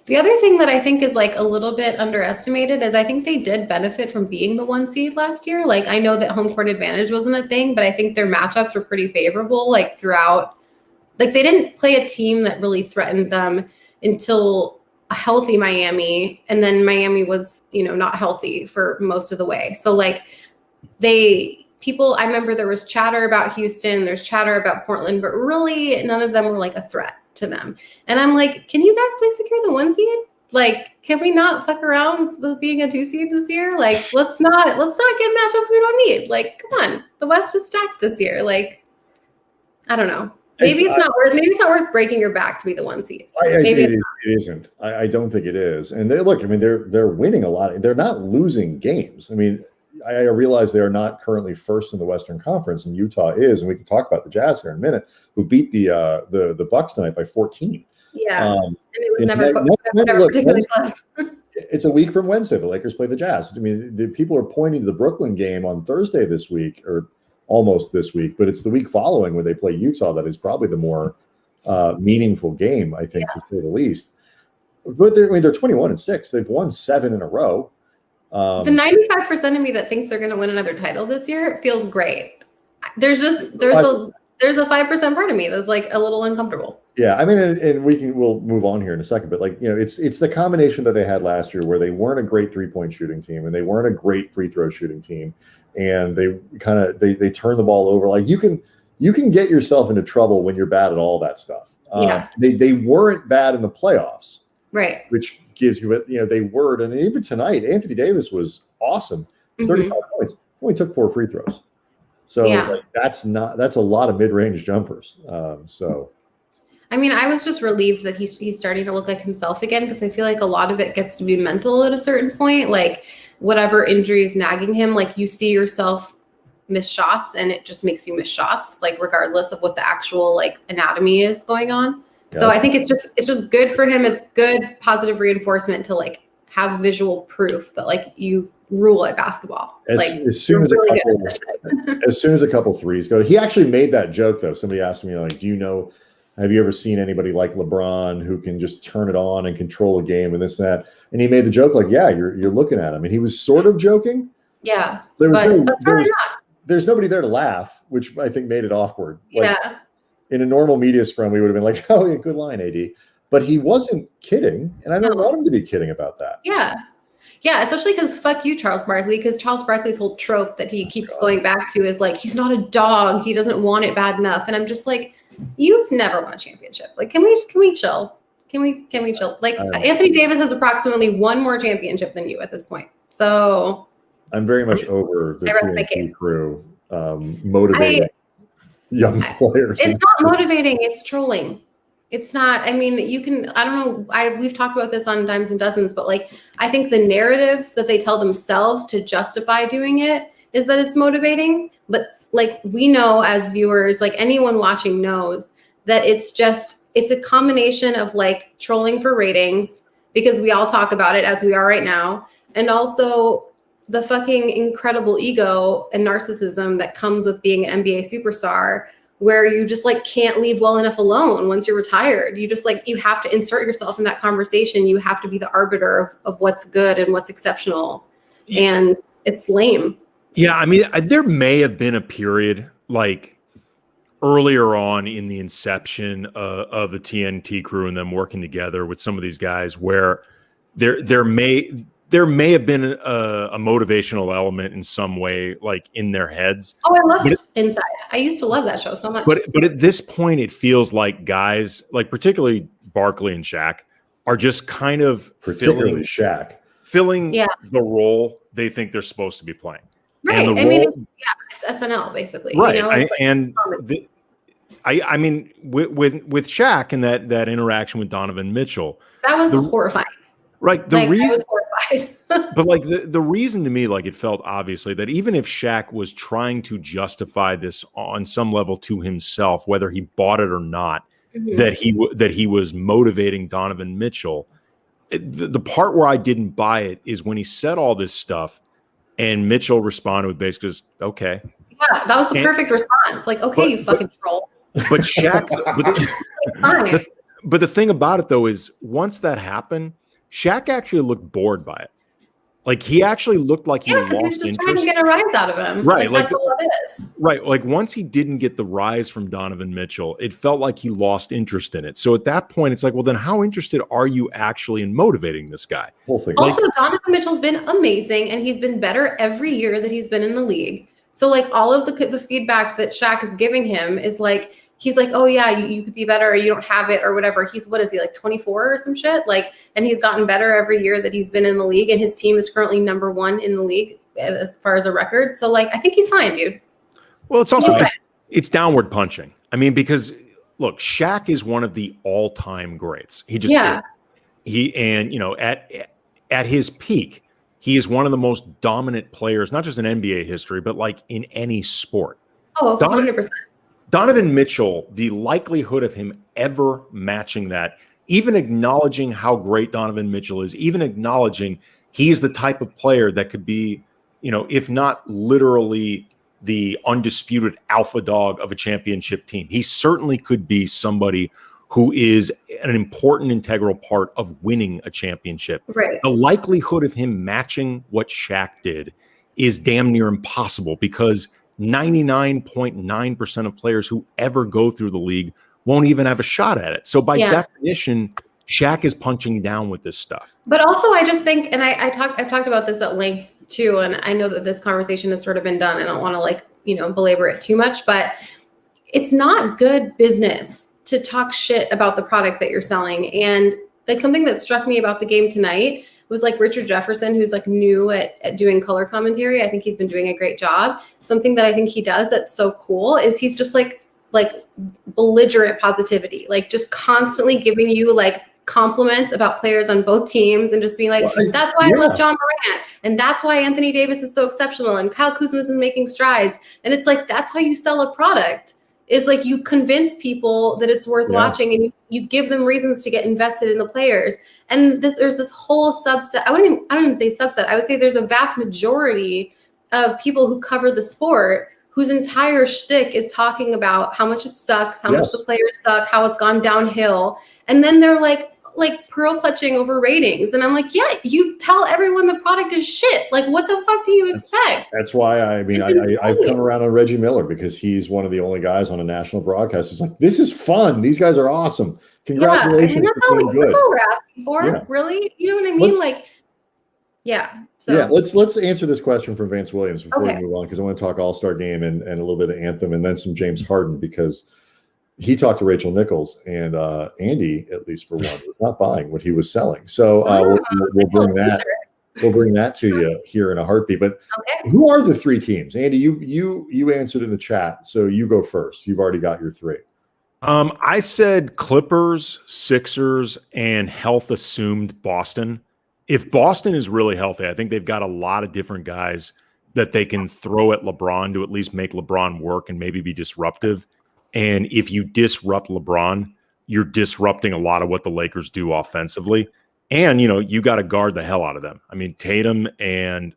The other thing that I think is a little bit underestimated is I think they did benefit from being the 1 seed last year. I know that home court advantage wasn't a thing, but I think their matchups were pretty favorable throughout. They didn't play a team that really threatened them until a healthy Miami. And then Miami was, not healthy for most of the way. So I remember there was chatter about Houston, there's chatter about Portland, but really none of them were a threat to them. And I'm can you guys please secure the 1 seed? Can we not fuck around with being a 2 seed this year? Let's not get matchups we don't need. Come on. The West is stacked this year. I don't know. Maybe it's not worth breaking your back to be the 1 seed. It isn't. I don't think it is. And they're winning a lot. They're not losing games. I mean, I realize they are not currently first in the Western Conference, and Utah is, and we can talk about the Jazz here in a minute, who beat the Bucks tonight by 14. Yeah, and it was never particularly close. It's a week from Wednesday. The Lakers play the Jazz. I mean, the people are pointing to the Brooklyn game on Thursday this week, or almost this week, but it's the week following when they play Utah that is probably the more meaningful game, I think, to say the least. But they're 21-6. They've won 7 in a row. The 95% of me that thinks they're going to win another title this year feels great. There's a 5% part of me that's a little uncomfortable. Yeah, I mean, and we'll move on here in a second, but it's the combination that they had last year where they weren't a great 3-point shooting team and they weren't a great free throw shooting team, and they they turn the ball over. You can get yourself into trouble when you're bad at all that stuff. They weren't bad in the playoffs, right? Which gives you they were, and even tonight, Anthony Davis was awesome, 35 points, only took 4 free throws. So that's a lot of mid-range jumpers. I mean, I was just relieved that he's starting to look like himself again, because I feel a lot of it gets to be mental at a certain point. Whatever injury is nagging him, you see yourself miss shots, and it just makes you miss shots, regardless of what the actual anatomy is going on. Yeah. So I think it's just good for him. It's good positive reinforcement to have visual proof that you rule at basketball. As soon as a couple threes go, he actually made that joke though. Somebody asked me have you ever seen anybody like LeBron who can just turn it on and control a game and this and that? And he made the joke you're looking at him, and he was sort of joking. Yeah, there's nobody there to laugh, which I think made it awkward. In a normal media scrum, we would have been oh, yeah, good line, AD. But he wasn't kidding, and I don't want him to be kidding about that. Yeah, especially because fuck you, Charles Barkley, because Charles Barkley's whole trope that he keeps going back to is he's not a dog. He doesn't want it bad enough. And I'm just you've never won a championship. Can we chill? Can we chill? Anthony Davis has approximately 1 more championship than you at this point. So I'm very much over the TNT crew motivating young players. It's not motivating. It's trolling. It's not. I mean, I don't know. We've talked about this on Dimes and Dozens, but I think the narrative that they tell themselves to justify doing it is that it's motivating. But we know as viewers, anyone watching knows that it's a combination of trolling for ratings, because we all talk about it as we are right now, and also the fucking incredible ego and narcissism that comes with being an NBA superstar, where you just like can't leave well enough alone once you're retired. You just like, you have to insert yourself in that conversation. You have to be the arbiter of what's good and what's exceptional. Yeah. And it's lame. Yeah. I mean, there may have been a period like earlier on in the inception of the TNT crew and them working together with some of these guys where there may have been a motivational element in some way, like in their heads. Oh, I love Inside. I used to love that show so much. But at this point, it feels like guys, like particularly Barkley and Shaq, are just kind of filling the role they think they're supposed to be playing. Right. I mean, it's SNL basically. Right. You know, I mean, with Shaq and that interaction with Donovan Mitchell, that was horrifying. Right. I was horrified. But like the reason to me, like it felt obviously that even if Shaq was trying to justify this on some level to himself, whether he bought it or not, that he was motivating Donovan Mitchell. The part where I didn't buy it is when he said all this stuff and Mitchell responded with basically, okay. Yeah, that was the perfect response. Like, okay, you fucking troll. But Shaq, but the thing about it though is once that happened, Shaq actually looked bored by it. Like he actually looked like he lost interest. He was just trying to get a rise out of him. Right. Like that's all it is. Right. Like once he didn't get the rise from Donovan Mitchell, it felt like he lost interest in it. So at that point, it's like, well, then how interested are you actually in motivating this guy? Whole thing. Also, Donovan Mitchell's been amazing and he's been better every year that he's been in the league. So like all of the feedback that Shaq is giving him is like, he's like, oh yeah, you could be better or you don't have it or whatever. What is he, like 24 or some shit? Like, and he's gotten better every year that he's been in the league and his team is currently number 1 in the league as far as a record. So like, I think he's fine, dude. Well, it's also, it's downward punching. I mean, because look, Shaq is one of the all-time greats. He just, and you know, at his peak, he is one of the most dominant players, not just in NBA history, but like in any sport. Oh, 100%. Donovan Mitchell, the likelihood of him ever matching that, even acknowledging how great Donovan Mitchell is, even acknowledging he is the type of player that could be, you know, if not literally the undisputed alpha dog of a championship team, he certainly could be somebody who is an important integral part of winning a championship. Right. The likelihood of him matching what Shaq did is damn near impossible because 99.9% of players who ever go through the league won't even have a shot at it. So by definition, Shaq is punching down with this stuff. But also I just think, and I've talked about this at length too, and I know that this conversation has sort of been done. I don't want to like, you know, belabor it too much, but it's not good business to talk shit about the product that you're selling. And like something that struck me about the game tonight was like Richard Jefferson, who's like new at doing color commentary. I think he's been doing a great job. Something that I think he does that's so cool is he's just like belligerent positivity, like just constantly giving you like compliments about players on both teams and just being like, that's why I love John Morant. And that's why Anthony Davis is so exceptional. And Kyle Kuzma is making strides. And it's like, that's how you sell a product. Is like you convince people that it's worth watching and you give them reasons to get invested in the players. And there's this whole subset. I don't even say subset. I would say there's a vast majority of people who cover the sport whose entire shtick is talking about how much it sucks, how much the players suck, how it's gone downhill. And then they're like pearl clutching over ratings. And I'm like, yeah, you tell everyone the product is shit. Like, what the fuck do you expect? That's why I've come around on Reggie Miller because he's one of the only guys on a national broadcast. It's like, this is fun. These guys are awesome. Congratulations. That's all we're asking for. Really? You know what I mean? So let's answer this question from Vance Williams before we move on, because I want to talk All-Star Game and a little bit of Anthem and then some James Harden, because he talked to Rachel Nichols and Andy, at least for one, was not buying what he was selling. So we'll bring that to you here in a heartbeat. But who are the 3 teams? Andy, you answered in the chat, so you go first. You've already got your 3. I said Clippers, Sixers, and health assumed Boston. If Boston is really healthy, I think they've got a lot of different guys that they can throw at LeBron to at least make LeBron work and maybe be disruptive. And if you disrupt LeBron, you're disrupting a lot of what the Lakers do offensively. And, you know, you got to guard the hell out of them. I mean, Tatum and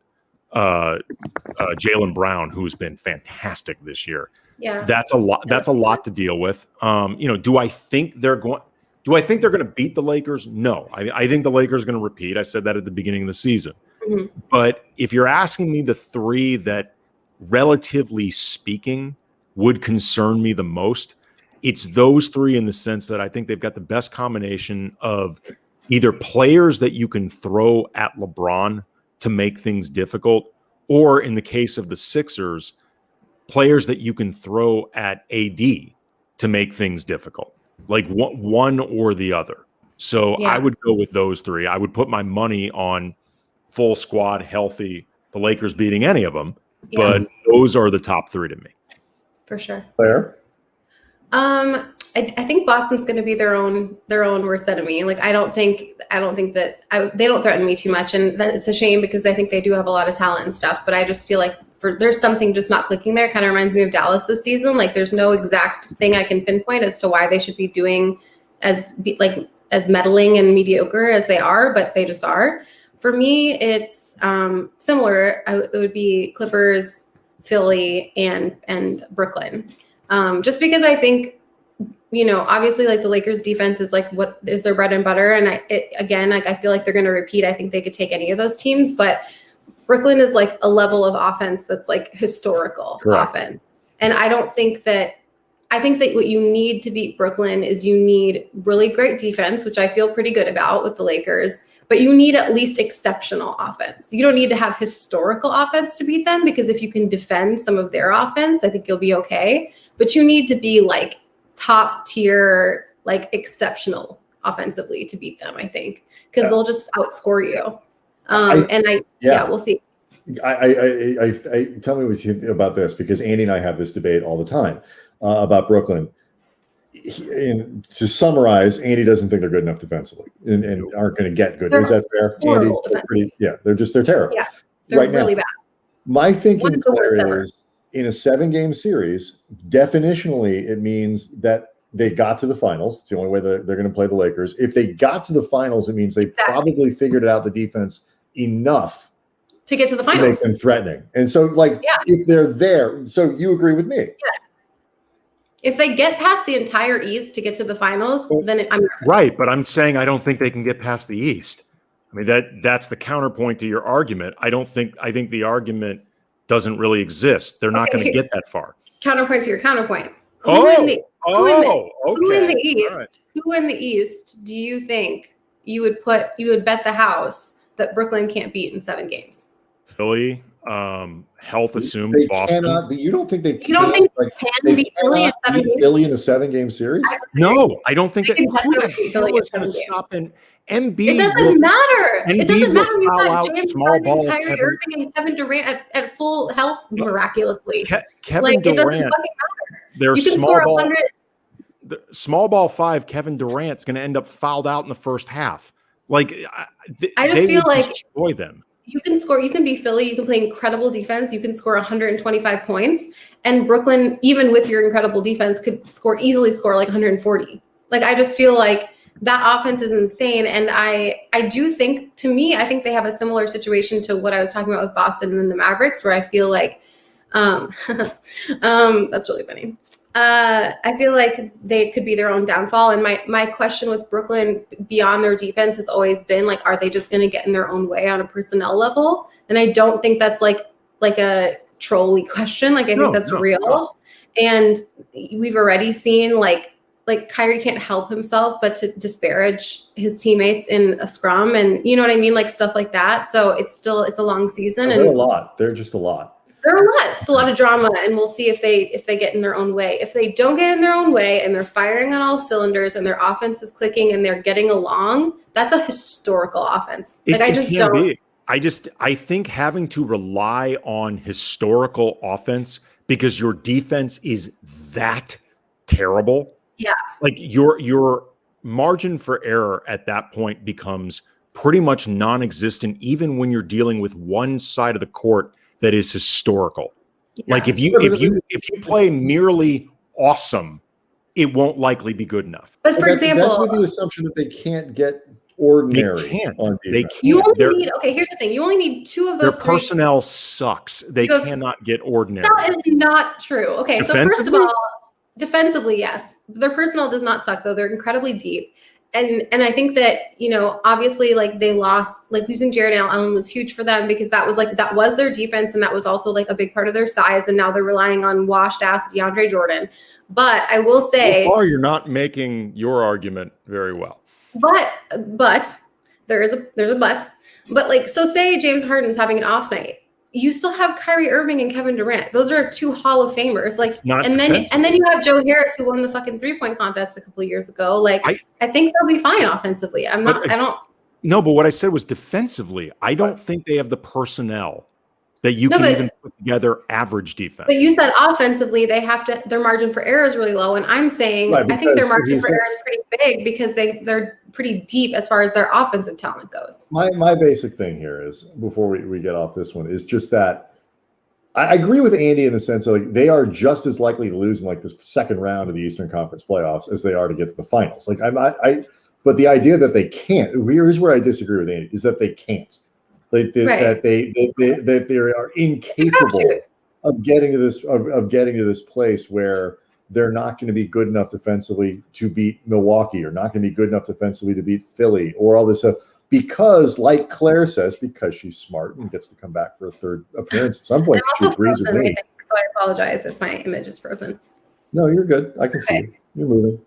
Jaylen Brown, who's been fantastic this year. Yeah. That's a lot. That's a lot to deal with. Do I think they're going to beat the Lakers? No. I think the Lakers are going to repeat. I said that at the beginning of the season. Mm-hmm. But if you're asking me the three that, relatively speaking, would concern me the most, it's those three in the sense that I think they've got the best combination of either players that you can throw at LeBron to make things difficult, or in the case of the Sixers, players that you can throw at AD to make things difficult, like one or the other. So Yeah. I would go with those three. I would put my money on full squad, healthy, the Lakers beating any of them, but those are the top three to me. For sure. Claire? I think Boston's going to be their own worst enemy. Like, I don't think that they don't threaten me too much, and that it's a shame because I think they do have a lot of talent and stuff. But I just feel like there's something just not clicking there. It kind of reminds me of Dallas this season. Like, there's no exact thing I can pinpoint as to why they should be doing as meddling and mediocre as they are, but they just are. For me, it's similar. It would be Clippers, Philly, and Brooklyn. Just because I think, obviously, like, the Lakers defense is like what is their bread and butter. And I feel like they're going to repeat. I think they could take any of those teams, but Brooklyn is like a level of offense that's like historical offense. And I think that what you need to beat Brooklyn is you need really great defense, which I feel pretty good about with the Lakers, but you need at least exceptional offense. You don't need to have historical offense to beat them, because if you can defend some of their offense, I think you'll be okay. But you need to be like top tier, like exceptional offensively to beat them, I think, because they'll just outscore you. We'll see. I tell me what you think about this, because Andy and I have this debate all the time about Brooklyn. To summarize, Andy doesn't think they're good enough defensively and aren't going to get good. Is that fair, Andy? They're terrible. Yeah, they're right really now. bad. My thinking there is, in a 7-game series, definitionally, it means that they got to the finals. It's the only way that they're going to play the Lakers. If they got to the finals, it means they probably figured out the defense enough to get to the finals, to make them threatening. And so, if they're there, so you agree with me? Yes. If they get past the entire East to get to the finals, then I'm nervous. Right, but I'm saying I don't think they can get past the East. I mean, that's the counterpoint to your argument. I think the argument doesn't really exist. They're not going to get that far. Counterpoint to your counterpoint. Who in the East? Right. Who in the East do you think you would bet the house that Brooklyn can't beat in 7 games? Philly, health assumed. They Boston. Cannot be. You don't think they? You don't think they can beat Philly in 7 games? Philly in a 7-game series? No, I don't think that. Who the hell is going to stop in Embiid? It doesn't matter. It doesn't matter. You got James Harden, Kyrie Irving, and Kevin Durant at full health miraculously. Kevin Durant. It doesn't fucking matter. They're you can score 100. Small ball 5. Kevin Durant's going to end up fouled out in the first half. I just feel like destroy them. You can score. You can be Philly. You can play incredible defense. You can score 125 points. And Brooklyn, even with your incredible defense, could easily score like 140. I just feel like that offense is insane. And I do think, to me, I think they have a similar situation to what I was talking about with Boston and the Mavericks, where I feel like that's really funny. I feel like they could be their own downfall. And my question with Brooklyn beyond their defense has always been are they just going to get in their own way on a personnel level? And I don't think that's like a trolly question. I think that's real. No. And we've already seen like Kyrie can't help himself but to disparage his teammates in a scrum, and you know what I mean? Stuff like that. So it's a long season. They're a lot. They're just a lot. They're a lot. It's a lot of drama, and we'll see if they get in their own way. If they don't get in their own way and they're firing on all cylinders and their offense is clicking and they're getting along, that's a historical offense. I think having to rely on historical offense because your defense is that terrible. Yeah. Your margin for error at that point becomes pretty much non-existent, even when you're dealing with one side of the court that is historical. Yeah. If you play merely awesome, it won't likely be good enough. But for example, that's with the assumption that they can't get ordinary. They can't. On They defense. can't. You only need, okay, here's the thing. You only need 2 of Their those 3. personnel sucks. They cannot get ordinary. That is not true. Okay, so first of Defensively? all, defensively, yes. Their personnel does not suck, though. They're incredibly deep. And I think that, obviously, like, they lost, like, losing Jared Allen was huge for them because that was their defense, and that was also, like, a big part of their size, and now they're relying on washed-ass DeAndre Jordan. But I will say... So far, you're not making your argument very well. But there's a but. But, like, so say James Harden's having an off night. You still have Kyrie Irving and Kevin Durant. Those are 2 Hall of Famers. Like, and then you have Joe Harris, who won the fucking 3-point contest a couple of years ago. Like, I think they'll be fine offensively. No, but what I said was defensively. I don't think they have the personnel that you can even put together average defense. But you said offensively, their margin for error is really low. And I'm saying, I think their margin for error is pretty big because they're pretty deep as far as their offensive talent goes. My basic thing here is, before we get off this one, is just that I agree with Andy in the sense of, like, they are just as likely to lose in, like, the second round of the Eastern Conference playoffs as they are to get to the finals. Like, but the idea that they can't, here's where I disagree with Andy, is that they can't. That they are incapable of getting to this place where they're not going to be good enough defensively to beat Milwaukee, or not going to be good enough defensively to beat Philly, or all this stuff. Because, like Claire says, because she's smart and gets to come back for a 3rd appearance at some point. She agrees with me. So I apologize if my image is frozen. No, you're good. I can see you. You're moving.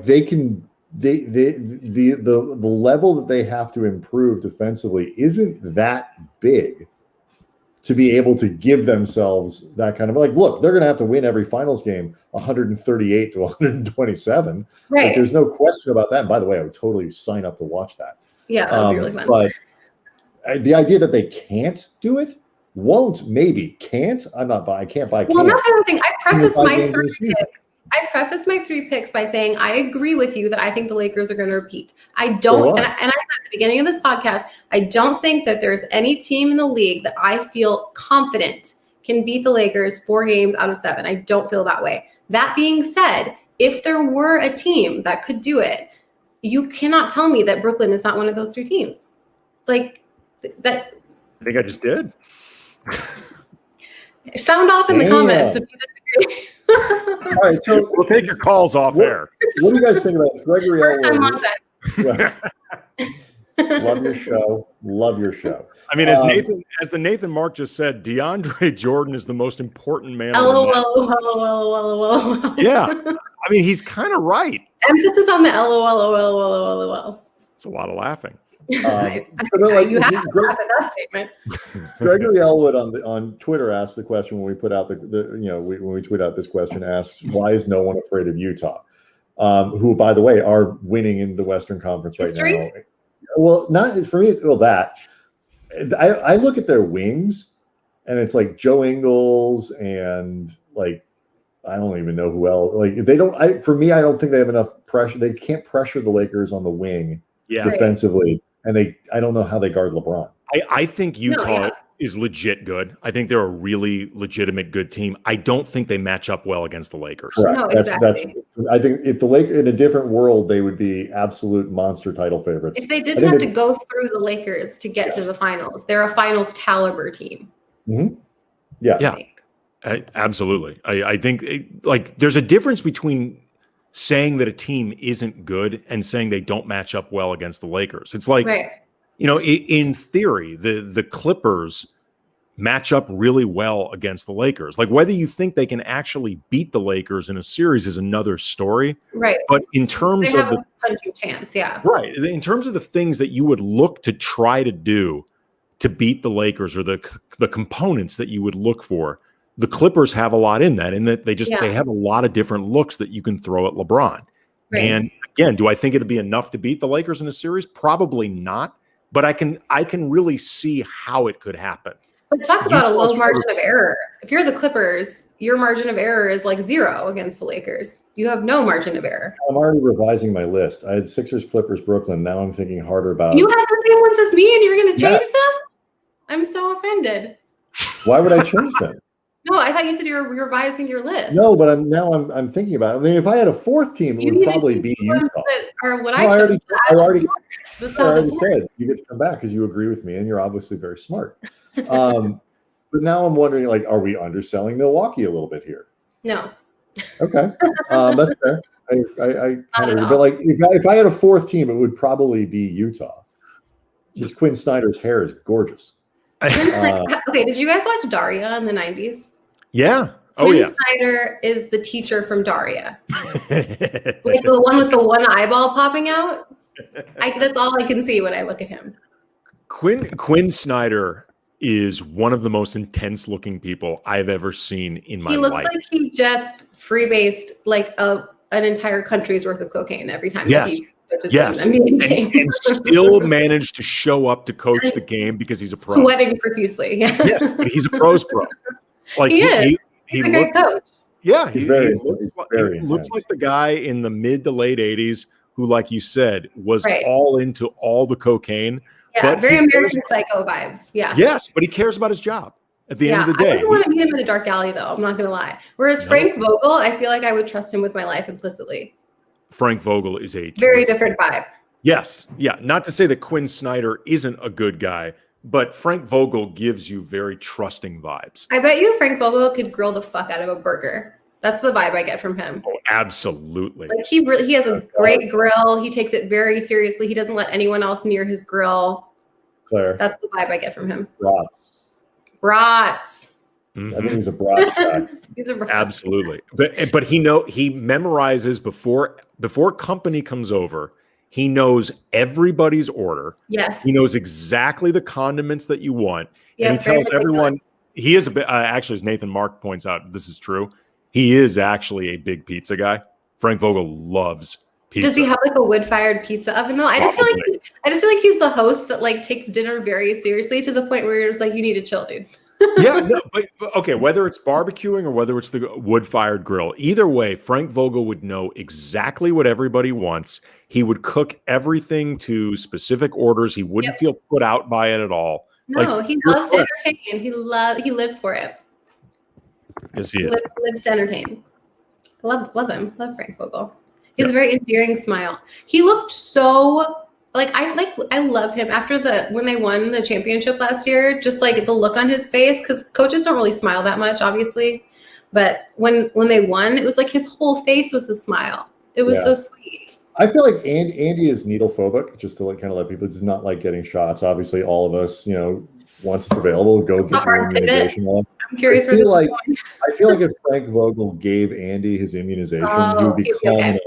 They can. The level that they have to improve defensively isn't that big to be able to give themselves that kind of, like, look, they're going to have to win every finals game 138 to 127. Right. Like, there's no question about that. And by the way, I would totally sign up to watch that. Yeah, that would be really fun. But the idea that they can't do it, can't. I can't buy. Well, that's the other thing. I prefaced my 3 picks by saying I agree with you that I think the Lakers are going to repeat. I don't, and I said at the beginning of this podcast, I don't think that there's any team in the league that I feel confident can beat the Lakers 4 games out of 7. I don't feel that way. That being said, if there were a team that could do it, you cannot tell me that Brooklyn is not one of those 3 teams. Like that. I think I just did. Sound off in the comments if you disagree. All right, so we'll take your calls off air. What do you guys think about this? Gregory First time on time. Love your show. Love your show. I mean, as the Nathan Mark just said, DeAndre Jordan is the most important man. LOL. Yeah, I mean, he's kind of right. Emphasis on the LOL. It's a lot of laughing. You have to laugh at that statement. Gregory Elwood on Twitter asked the question when we put out when we tweet out this question, asks, why is no one afraid of Utah? Who, by the way, are winning in the Western Conference right now. Well, not for me. Well, that I look at their wings, and it's like Joe Ingles and, like, I don't even know who else. Like, they don't. For me, I don't think they have enough pressure. They can't pressure the Lakers on the wing defensively. And I don't know how they guard LeBron. I think Utah is legit good. I think they're a really legitimate good team. I don't think they match up well against the Lakers. Correct. No, exactly. I think if the Lakers, in a different world, they would be absolute monster title favorites. If they didn't have to go through the Lakers to get to the finals, they're a finals caliber team. Mm-hmm. Yeah. Absolutely. I think there's a difference between saying that a team isn't good and saying they don't match up well against the Lakers. It's like, in theory, the Clippers match up really well against the Lakers. Like, whether you think they can actually beat the Lakers in a series is another story. Right. But in terms of a punching chance, right. In terms of the things that you would look to try to do to beat the Lakers, or the components that you would look for, the Clippers have a lot in that they have a lot of different looks that you can throw at LeBron. Right. And again, do I think it'd be enough to beat the Lakers in a series? Probably not, but I can really see how it could happen. But talk about a low margin of error. If you're the Clippers, your margin of error is like 0 against the Lakers. You have no margin of error. I'm already revising my list. I had Sixers, Clippers, Brooklyn. Now I'm thinking harder about. You had the same ones as me, and you're going to change them? I'm so offended. Why would I change them? No, I thought you said you were revising your list. No, but I'm thinking about it. I mean, if I had a fourth team, it would probably be Utah. Or what I already That's how this said you get to come back because you agree with me, and you're obviously very smart. But now I'm wondering, like, are we underselling Milwaukee a little bit here? No. Okay, that's fair. I kind of, but like, if I had a fourth team, it would probably be Utah. Just Quinn Snyder's hair is gorgeous. Okay, did you guys watch Daria in the 90s? Yeah. Quinn Snyder is the teacher from Daria. Like the one with the one eyeball popping out. That's all I can see when I look at him. Quinn Snyder is one of the most intense looking people I've ever seen in my life. He looks like he just freebased like an entire country's worth of cocaine every time. Yes. And still managed to show up to coach the game because he's a pro. Sweating profusely. Yes, but he's a pro's pro. Like he looks, yeah, he looks like the guy in the mid to late 80s who, like you said, was all into all the cocaine. Yeah, very American Psycho vibes. Yeah. Yes, but he cares about his job at the end of the day. I wouldn't want to meet him in a dark alley, though. I'm not going to lie. Whereas Frank Vogel, I feel like I would trust him with my life implicitly. Frank Vogel is a very different vibe. Yes. Yeah. Not to say that Quinn Snyder isn't a good guy, but Frank Vogel gives you very trusting vibes. I bet you Frank Vogel could grill the fuck out of a burger. That's the vibe I get from him. Oh, absolutely. Like he has a great grill. He takes it very seriously. He doesn't let anyone else near his grill. Claire. That's the vibe I get from him. Brats. Mm-hmm. I think he's a brats guy. He's a brats. Absolutely. But he memorizes before company comes over. He knows everybody's order. Yes. He knows exactly the condiments that you want. Yeah, and he tells everyone he is a bit actually, as Nathan Mark points out, this is true. He is actually a big pizza guy. Frank Vogel loves pizza. Does he have like a wood-fired pizza oven though? I just feel like he's the host that like takes dinner very seriously to the point where you're just like, you need to chill, dude. Yeah, no, but okay, whether it's barbecuing or whether it's the wood-fired grill, either way, Frank Vogel would know exactly what everybody wants. He would cook everything to specific orders. He wouldn't feel put out by it at all. No, he loves to entertain. He lives for it. Yes, he lives to entertain. Love him. Love Frank Vogel. He has a very endearing smile. He looked so I love him after when they won the championship last year. Just like the look on his face, because coaches don't really smile that much, obviously. But when they won, it was like his whole face was a smile. It was so sweet. I feel like Andy is needle phobic, just to kind of let people. Does not like getting shots. Obviously, all of us, once it's available, go get your immunization. I'm curious where this is going. I feel like if Frank Vogel gave Andy his immunization, he would be calm enough.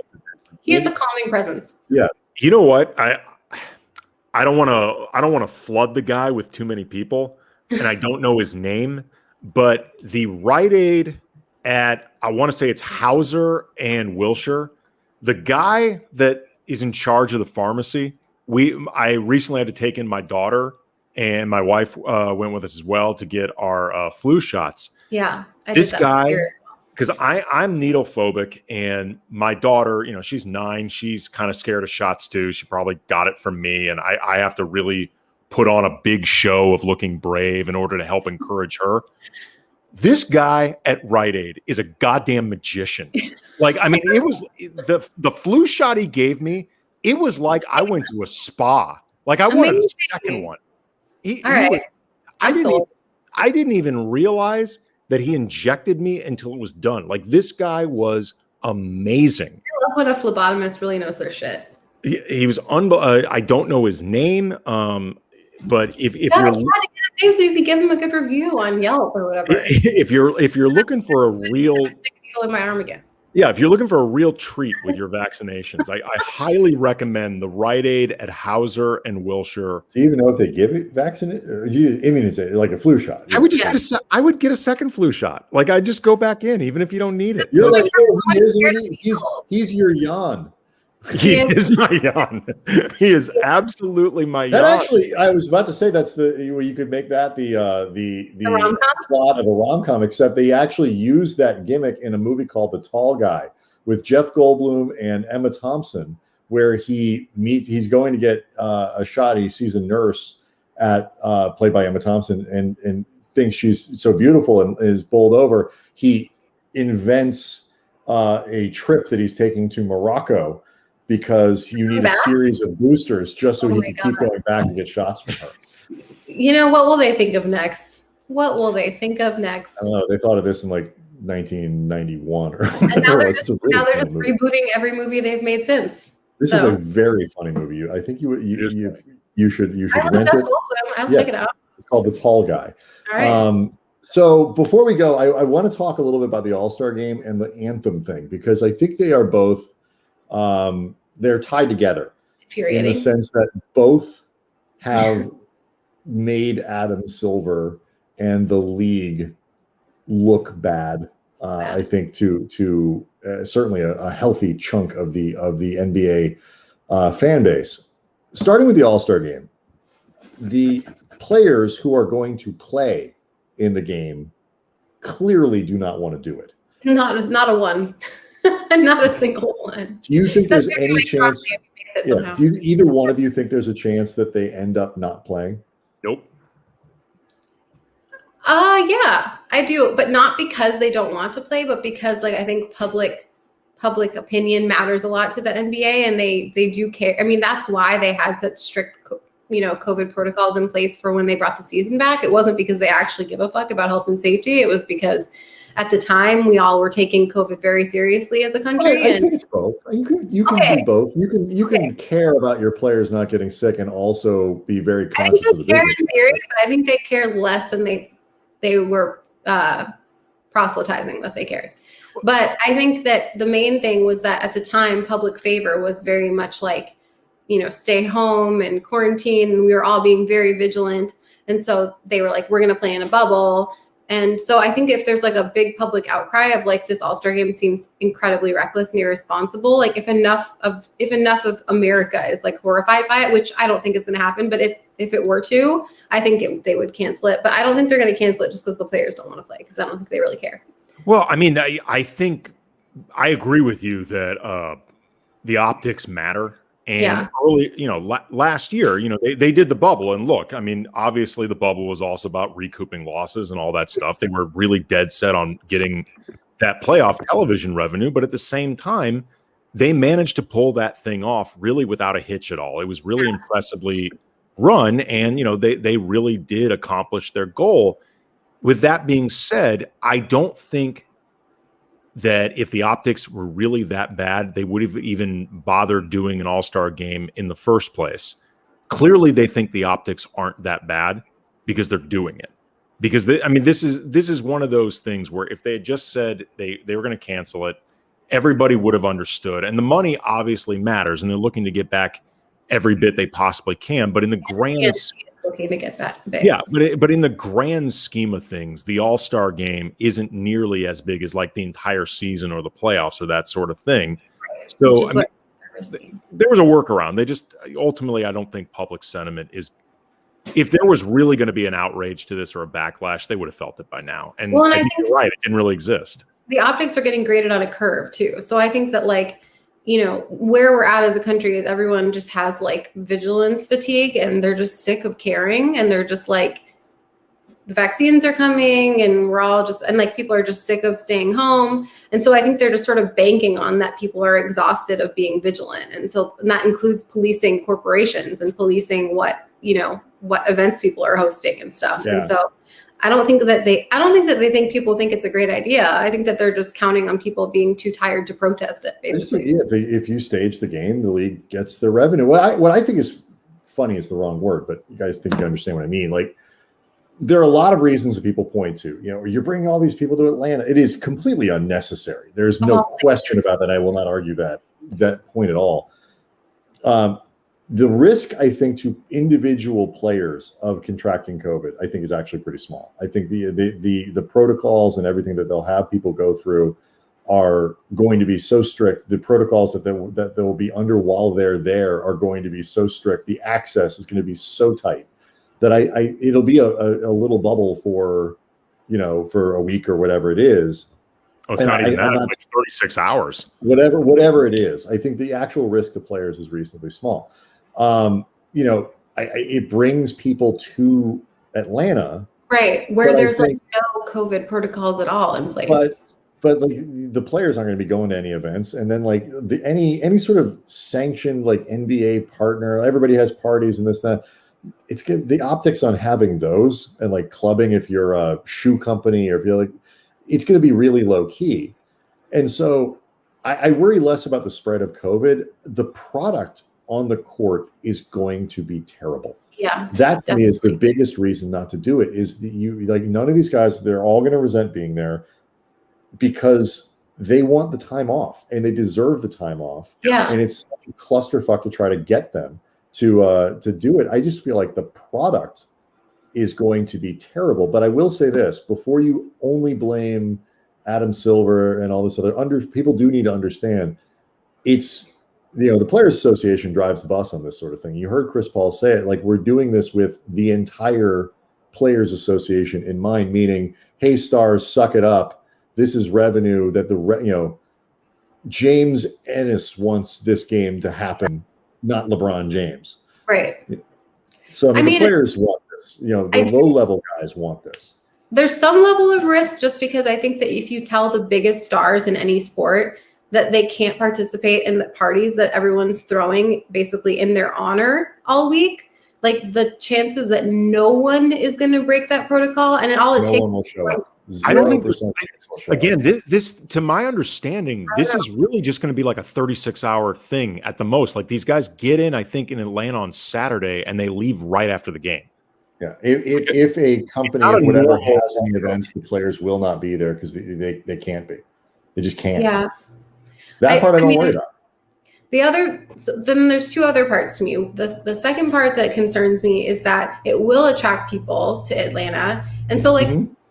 He has a calming presence. Yeah. You know what? I don't want to flood the guy with too many people, and I don't know his name, but the Rite Aid at, I want to say it's Hauser and Wilshire, the guy that is in charge of the pharmacy. I recently had to take in my daughter, and my wife went with us as well to get our flu shots. Yeah, this guy, because I'm needle phobic, and my daughter, she's 9. She's kind of scared of shots too. She probably got it from me, and I have to really put on a big show of looking brave in order to help encourage her. This guy at Rite Aid is a goddamn magician. Like, I mean, it was the flu shot he gave me. It was like I went to a spa. Like I wanted a second one. I didn't even realize that he injected me until it was done. Like, this guy was amazing. I love when a phlebotomist really knows their shit. He was I don't know his name, but if you're had to get his name so you could give him a good review on Yelp or whatever. If you're looking for a real in my arm again. Yeah, if you're looking for a real treat with your vaccinations, I highly recommend the Rite Aid at Hauser and Wilshire. Do you even know if they give it vaccinate or do you immunize it like a flu shot? I would just I would get a second flu shot. Like, I just go back in, even if you don't need it. You're like, he's your yawn. He is my yawn. He is absolutely my yawn. That actually, I was about to say that's you could make that the plot of a rom-com, except they actually used that gimmick in a movie called The Tall Guy with Jeff Goldblum and Emma Thompson, where he's going to get a shot. He sees a nurse played by Emma Thompson and thinks she's so beautiful and is bowled over, he invents a trip that he's taking to Morocco because you need a series of boosters just so he can keep going back to get shots from her. What will they think of next? What will they think of next? I don't know. They thought of this in like 1991 or whatever. And now they're just rebooting every movie they've made since. This is a very funny movie. I think you should rent it. I'll check it out. It's called The Tall Guy. All right. So before we go, I want to talk a little bit about the All-Star Game and the anthem thing, because I think they are both they're tied together in the sense that both have made Adam Silver and the league look bad. I think to certainly a healthy chunk of the NBA fan base. Starting with the All-Star Game, the players who are going to play in the game clearly do not want to do it. Not a one, not a single one. Do you think there's any chance? Do either one of you think there's a chance that they end up not playing? Nope. Yeah, I do, but not because they don't want to play, but because I think public opinion matters a lot to the NBA, and they do care. I mean, that's why they had such strict COVID protocols in place for when they brought the season back. It wasn't because they actually give a fuck about health and safety. It was because at the time we all were taking COVID very seriously as a country. I think it's both. You can do both. You can care about your players not getting sick and also be very conscious of the business. In theory, but I think they care less than they were proselytizing that they cared. But I think that the main thing was that at the time, public favor was very much stay home and quarantine, and we were all being very vigilant. And so they were like, we're going to play in a bubble. And so I think if there's a big public outcry of this All-Star Game seems incredibly reckless and irresponsible, if enough of America is horrified by it, which I don't think is going to happen, but if it were to, I think they would cancel it. But I don't think they're going to cancel it just because the players don't want to play, because I don't think they really care. Well, I mean, I think I agree with you that the optics matter. And early, last year, they did the bubble, and look, I mean, obviously the bubble was also about recouping losses and all that stuff. They were really dead set on getting that playoff television revenue, but at the same time, they managed to pull that thing off really without a hitch at all. It was really impressively run, and they really did accomplish their goal. With that being said, I don't think that if the optics were really that bad, they would have even bothered doing an All-Star Game in the first place. Clearly, they think the optics aren't that bad because they're doing it. Because this is one of those things where if they had just said they were going to cancel it, everybody would have understood. And the money obviously matters, and they're looking to get back every bit they possibly can. But in the grand looking to get that big. Yeah, but in the grand scheme of things, the All-Star Game isn't nearly as big as the entire season or the playoffs or that sort of thing. Right. So there was a workaround. They just ultimately, I don't think public sentiment is. If there was really going to be an outrage to this or a backlash, they would have felt it by now. And I think you're right; it didn't really exist. The optics are getting graded on a curve too, so I think that where we're at as a country is everyone just has vigilance fatigue, and they're just sick of caring, and they're just the vaccines are coming, and we're all just, and people are just sick of staying home. And so I think they're just sort of banking on that people are exhausted of being vigilant. And that includes policing corporations and policing what events people are hosting and stuff. Yeah. And so I don't think that they think people think it's a great idea. I think that they're just counting on people being too tired to protest it, basically. If you stage the game, the league gets their revenue. What I think is funny is the wrong word, but you guys think you understand what I mean. There are a lot of reasons that people point to. You're bringing all these people to Atlanta. It is completely unnecessary. There's no question about that. I will not argue that point at all. The risk, I think, to individual players of contracting COVID, I think, is actually pretty small. I think the protocols and everything that they'll have people go through are going to be so strict. The protocols that they will be under while they're there are going to be so strict. The access is going to be so tight that it'll be a little bubble for a week or whatever it is. Oh, it's not even that. It's 36 hours. Whatever it is, I think the actual risk to players is reasonably small. It brings people to Atlanta Right. Where there's like no COVID protocols at all in place. But like the players aren't going to be going to any events, and then like any sort of sanctioned like NBA partner, everybody has parties and this and that. It's good. The optics on having those and like clubbing, if you're a shoe company or if you're like, it's going to be really low key. And so I worry less about the spread of COVID. The product on the court is going to be terrible. Yeah, that to me is the biggest reason not to do it. Is that you like none of these guys, they're all going to resent being there because they want the time off and they deserve the time off. Yeah, and it's such a clusterfuck to try to get them to do it. I just feel like the product is going to be terrible. But I will say this before you only blame Adam Silver and all this other people do need to understand it's. The Players Association drives the bus on this sort of thing. You heard Chris Paul say it, like we're doing this with the entire Players Association in mind, meaning, hey, stars, suck it up. This is revenue that James Ennis wants this game to happen, not LeBron James. Right. So the players want this. The low-level guys want this. There's some level of risk just because I think that if you tell the biggest stars in any sport that they can't participate in the parties that everyone's throwing basically in their honor all week, like the chances that no one is going to break that protocol and all it takes. No one will show up. I don't think again, this to my understanding, this is really just going to be like a 36-hour thing at the most. Like these guys get in, I think, in Atlanta on Saturday and they leave right after the game. Yeah. If a company or whatever has any events, the players will not be there because they can't be. They just can't. Yeah. That part I don't worry about. Then there's two other parts to me. The second part that concerns me is that it will attract people to Atlanta. And so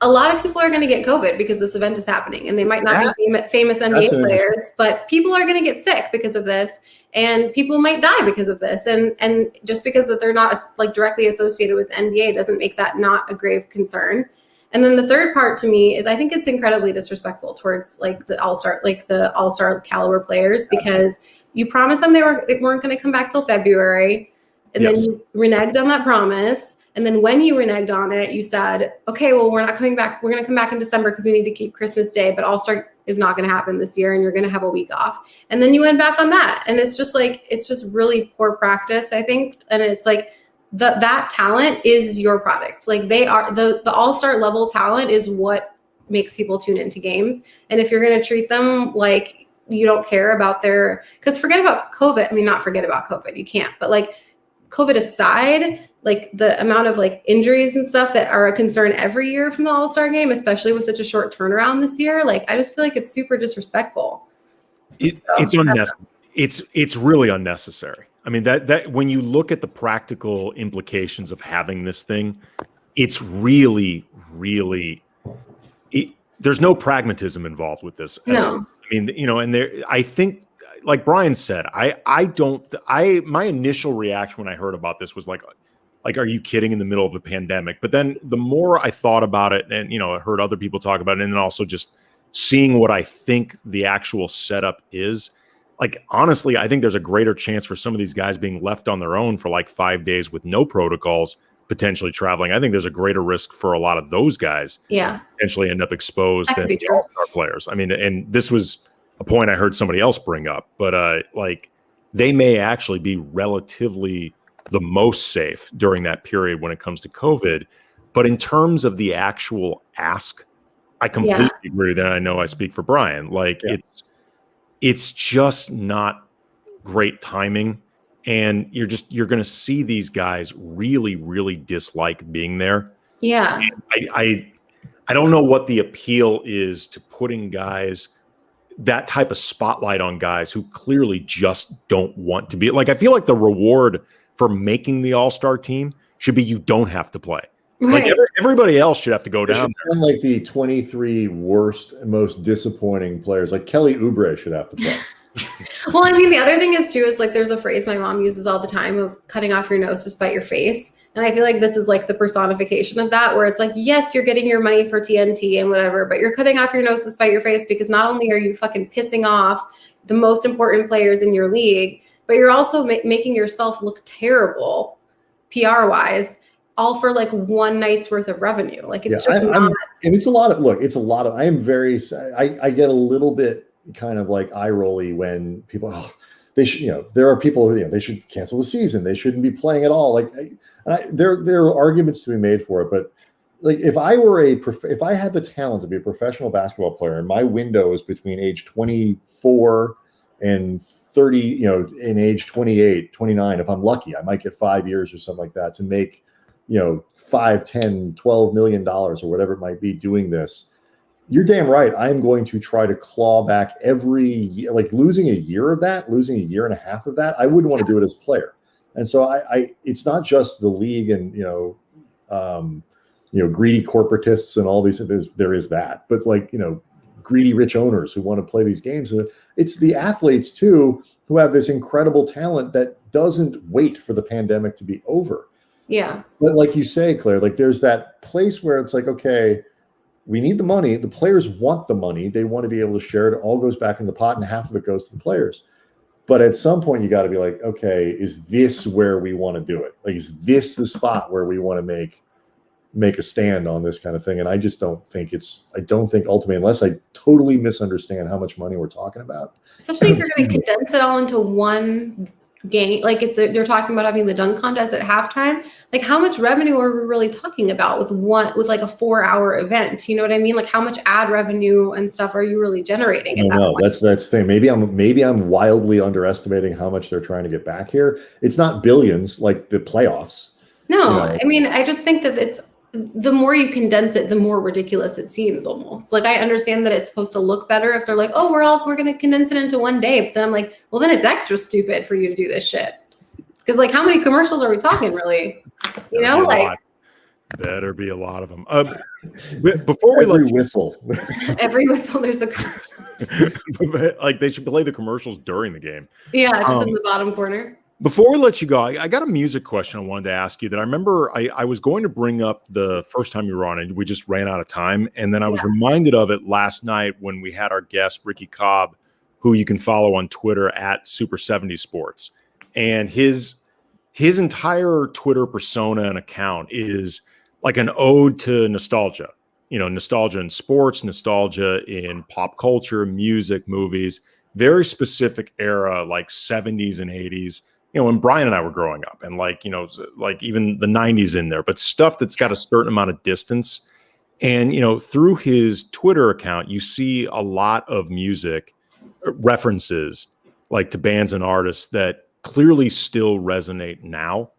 a lot of people are going to get COVID because this event is happening and they might not be famous NBA players, but people are going to get sick because of this and people might die because of this. And just because that they're not like directly associated with the NBA doesn't make that not a grave concern. And then the third part to me is I think it's incredibly disrespectful towards like the all-star caliber players because you promised them they weren't going to come back till February. And then you reneged on that promise. And then when you reneged on it, you said, okay, well, we're not coming back. We're going to come back in December because we need to keep Christmas Day, but All-Star is not going to happen this year and you're going to have a week off. And then you went back on that. And it's just like, it's just really poor practice, I think. And it's like, that talent is your product. Like they are the all-star level talent is what makes people tune into games. And if you're going to treat them like you don't care about because forget about COVID. I mean, not forget about COVID. You can't, but like COVID aside, like the amount of like injuries and stuff that are a concern every year from the all-star game, especially with such a short turnaround this year. Like, I just feel like it's super disrespectful. It's unnecessary. It's really unnecessary. I mean, that when you look at the practical implications of having this thing, it's really, really, there's no pragmatism involved with this. No. I mean, and I think, like Brian said, my initial reaction when I heard about this was like, are you kidding in the middle of a pandemic? But then the more I thought about it and, I heard other people talk about it and then also just seeing what I think the actual setup is, like, honestly, I think there's a greater chance for some of these guys being left on their own for like 5 days with no protocols, potentially traveling. I think there's a greater risk for a lot of those guys potentially end up exposed than the all-star players. I mean, and this was a point I heard somebody else bring up, but like they may actually be relatively the most safe during that period when it comes to COVID. But in terms of the actual ask, I completely agree with that. I know I speak for Brian. Like it's just not great timing. And you're going to see these guys really, really dislike being there. Yeah. I don't know what the appeal is to putting guys, that type of spotlight on guys who clearly just don't want to be. Like, I feel like the reward for making the all-star team should be you don't have to play. Right. Like everybody else should have to go down there. Like the 23 worst, most disappointing players, like Kelly Oubre should have to play. Well, I mean, the other thing is too, is like, there's a phrase my mom uses all the time of cutting off your nose to spite your face. And I feel like this is like the personification of that, where it's like, yes, you're getting your money for TNT and whatever, but you're cutting off your nose to spite your face because not only are you fucking pissing off the most important players in your league, but you're also making yourself look terrible PR wise all for like one night's worth of revenue. Like it's just not. And it's a lot of, I am very, I get a little bit kind of like eye rolly when people, they should, there are people, they should cancel the season. They shouldn't be playing at all. Like there are arguments to be made for it, but like if I had the talent to be a professional basketball player and my window is between age 24 and 30, in age 28, 29, if I'm lucky, I might get 5 years or something like that to make, $5, 10, $12 million or whatever it might be doing this. You're damn right. I'm going to try to claw back every year, like losing a year of that, losing a year and a half of that. I wouldn't want to do it as a player. And so it's not just the league and, greedy corporatists and all these, there is that, but like, greedy rich owners who want to play these games. It's the athletes too, who have this incredible talent that doesn't wait for the pandemic to be over. Yeah. But like you say, Claire, like there's that place where it's like, okay, we need the money. The players want the money. They want to be able to share it. It all goes back in the pot and half of it goes to the players. But at some point you got to be like, okay, is this where we want to do it? Like, is this the spot where we want to make a stand on this kind of thing? And I just don't think ultimately, unless I totally misunderstand how much money we're talking about. Especially if you're going to condense it all into one game, like if they're talking about having the dunk contest at halftime, like how much revenue are we really talking about with like a 4-hour event? You know what I mean? Like how much ad revenue and stuff are you really generating? No, that's the thing. Maybe I'm wildly underestimating how much they're trying to get back here. It's not billions like the playoffs. No, I mean, I just think that it's, the more you condense it, the more ridiculous it seems almost. Like I understand that it's supposed to look better if they're like, oh, we're going to condense it into one day. But then I'm like, well, then it's extra stupid for you to do this shit. Because like, how many commercials are we talking really? Better be a lot of them. Before we every whistle, every whistle, there's a like they should play the commercials during the game. Yeah, just in the bottom corner. Before we let you go, I got a music question I wanted to ask you that I remember I was going to bring up the first time you were on and we just ran out of time. And then I was reminded of it last night when we had our guest, Ricky Cobb, who you can follow on Twitter at Super70 Sports. And his entire Twitter persona and account is like an ode to nostalgia. Nostalgia in sports, nostalgia in pop culture, music, movies, very specific era, like 70s and 80s. When Brian and I were growing up and like even the 90s in there, but stuff that's got a certain amount of distance. And, through his Twitter account, you see a lot of music references like to bands and artists that clearly still resonate now.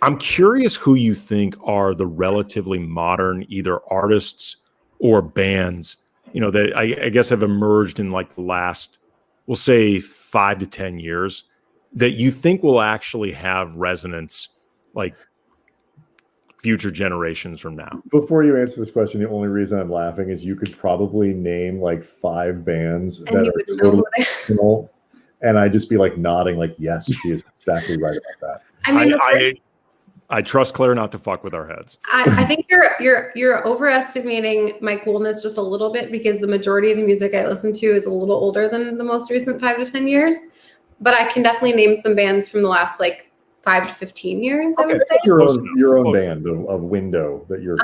I'm curious who you think are the relatively modern either artists or bands, that I guess have emerged in like the last, we'll say 5 to 10 years that you think will actually have resonance like future generations from now. Before you answer this question, the only reason I'm laughing is you could probably name like 5 bands and that are totally original, and I'd just be like nodding like, yes, she is exactly right about that. I mean, I trust Claire not to fuck with our heads. I think you're overestimating my coolness just a little bit because the majority of the music I listen to is a little older than the most recent 5 to 10 years. But I can definitely name some bands from the last like 5 to 15 years. Okay. I would say your own band of window that you're.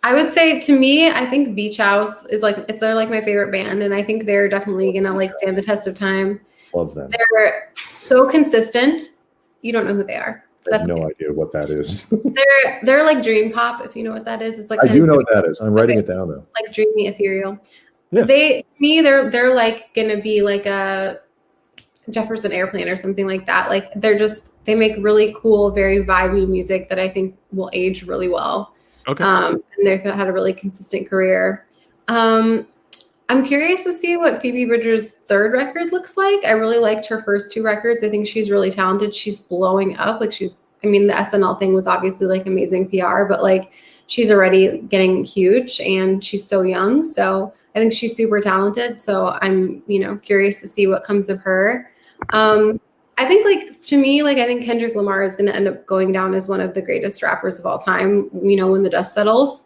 I would say to me, I think Beach House is they're like my favorite band, and I think they're definitely gonna like stand the test of time. Love them. They're so consistent. You don't know who they are. I have no idea what that is. they're like dream pop, if you know what that is. It's like I do know what that is. I'm writing it down though. Like dreamy, ethereal. Yeah. They're like gonna be like a Jefferson Airplane or something like that. Like they make really cool, very vibey music that I think will age really well. Okay. And they've had a really consistent career. I'm curious to see what Phoebe Bridgers' third record looks like. I really liked her first 2 records. I think she's really talented. She's blowing up. Like the SNL thing was obviously like amazing PR, but like she's already getting huge and she's so young. So I think she's super talented. So I'm, curious to see what comes of her. I think I think Kendrick Lamar is going to end up going down as one of the greatest rappers of all time, when the dust settles.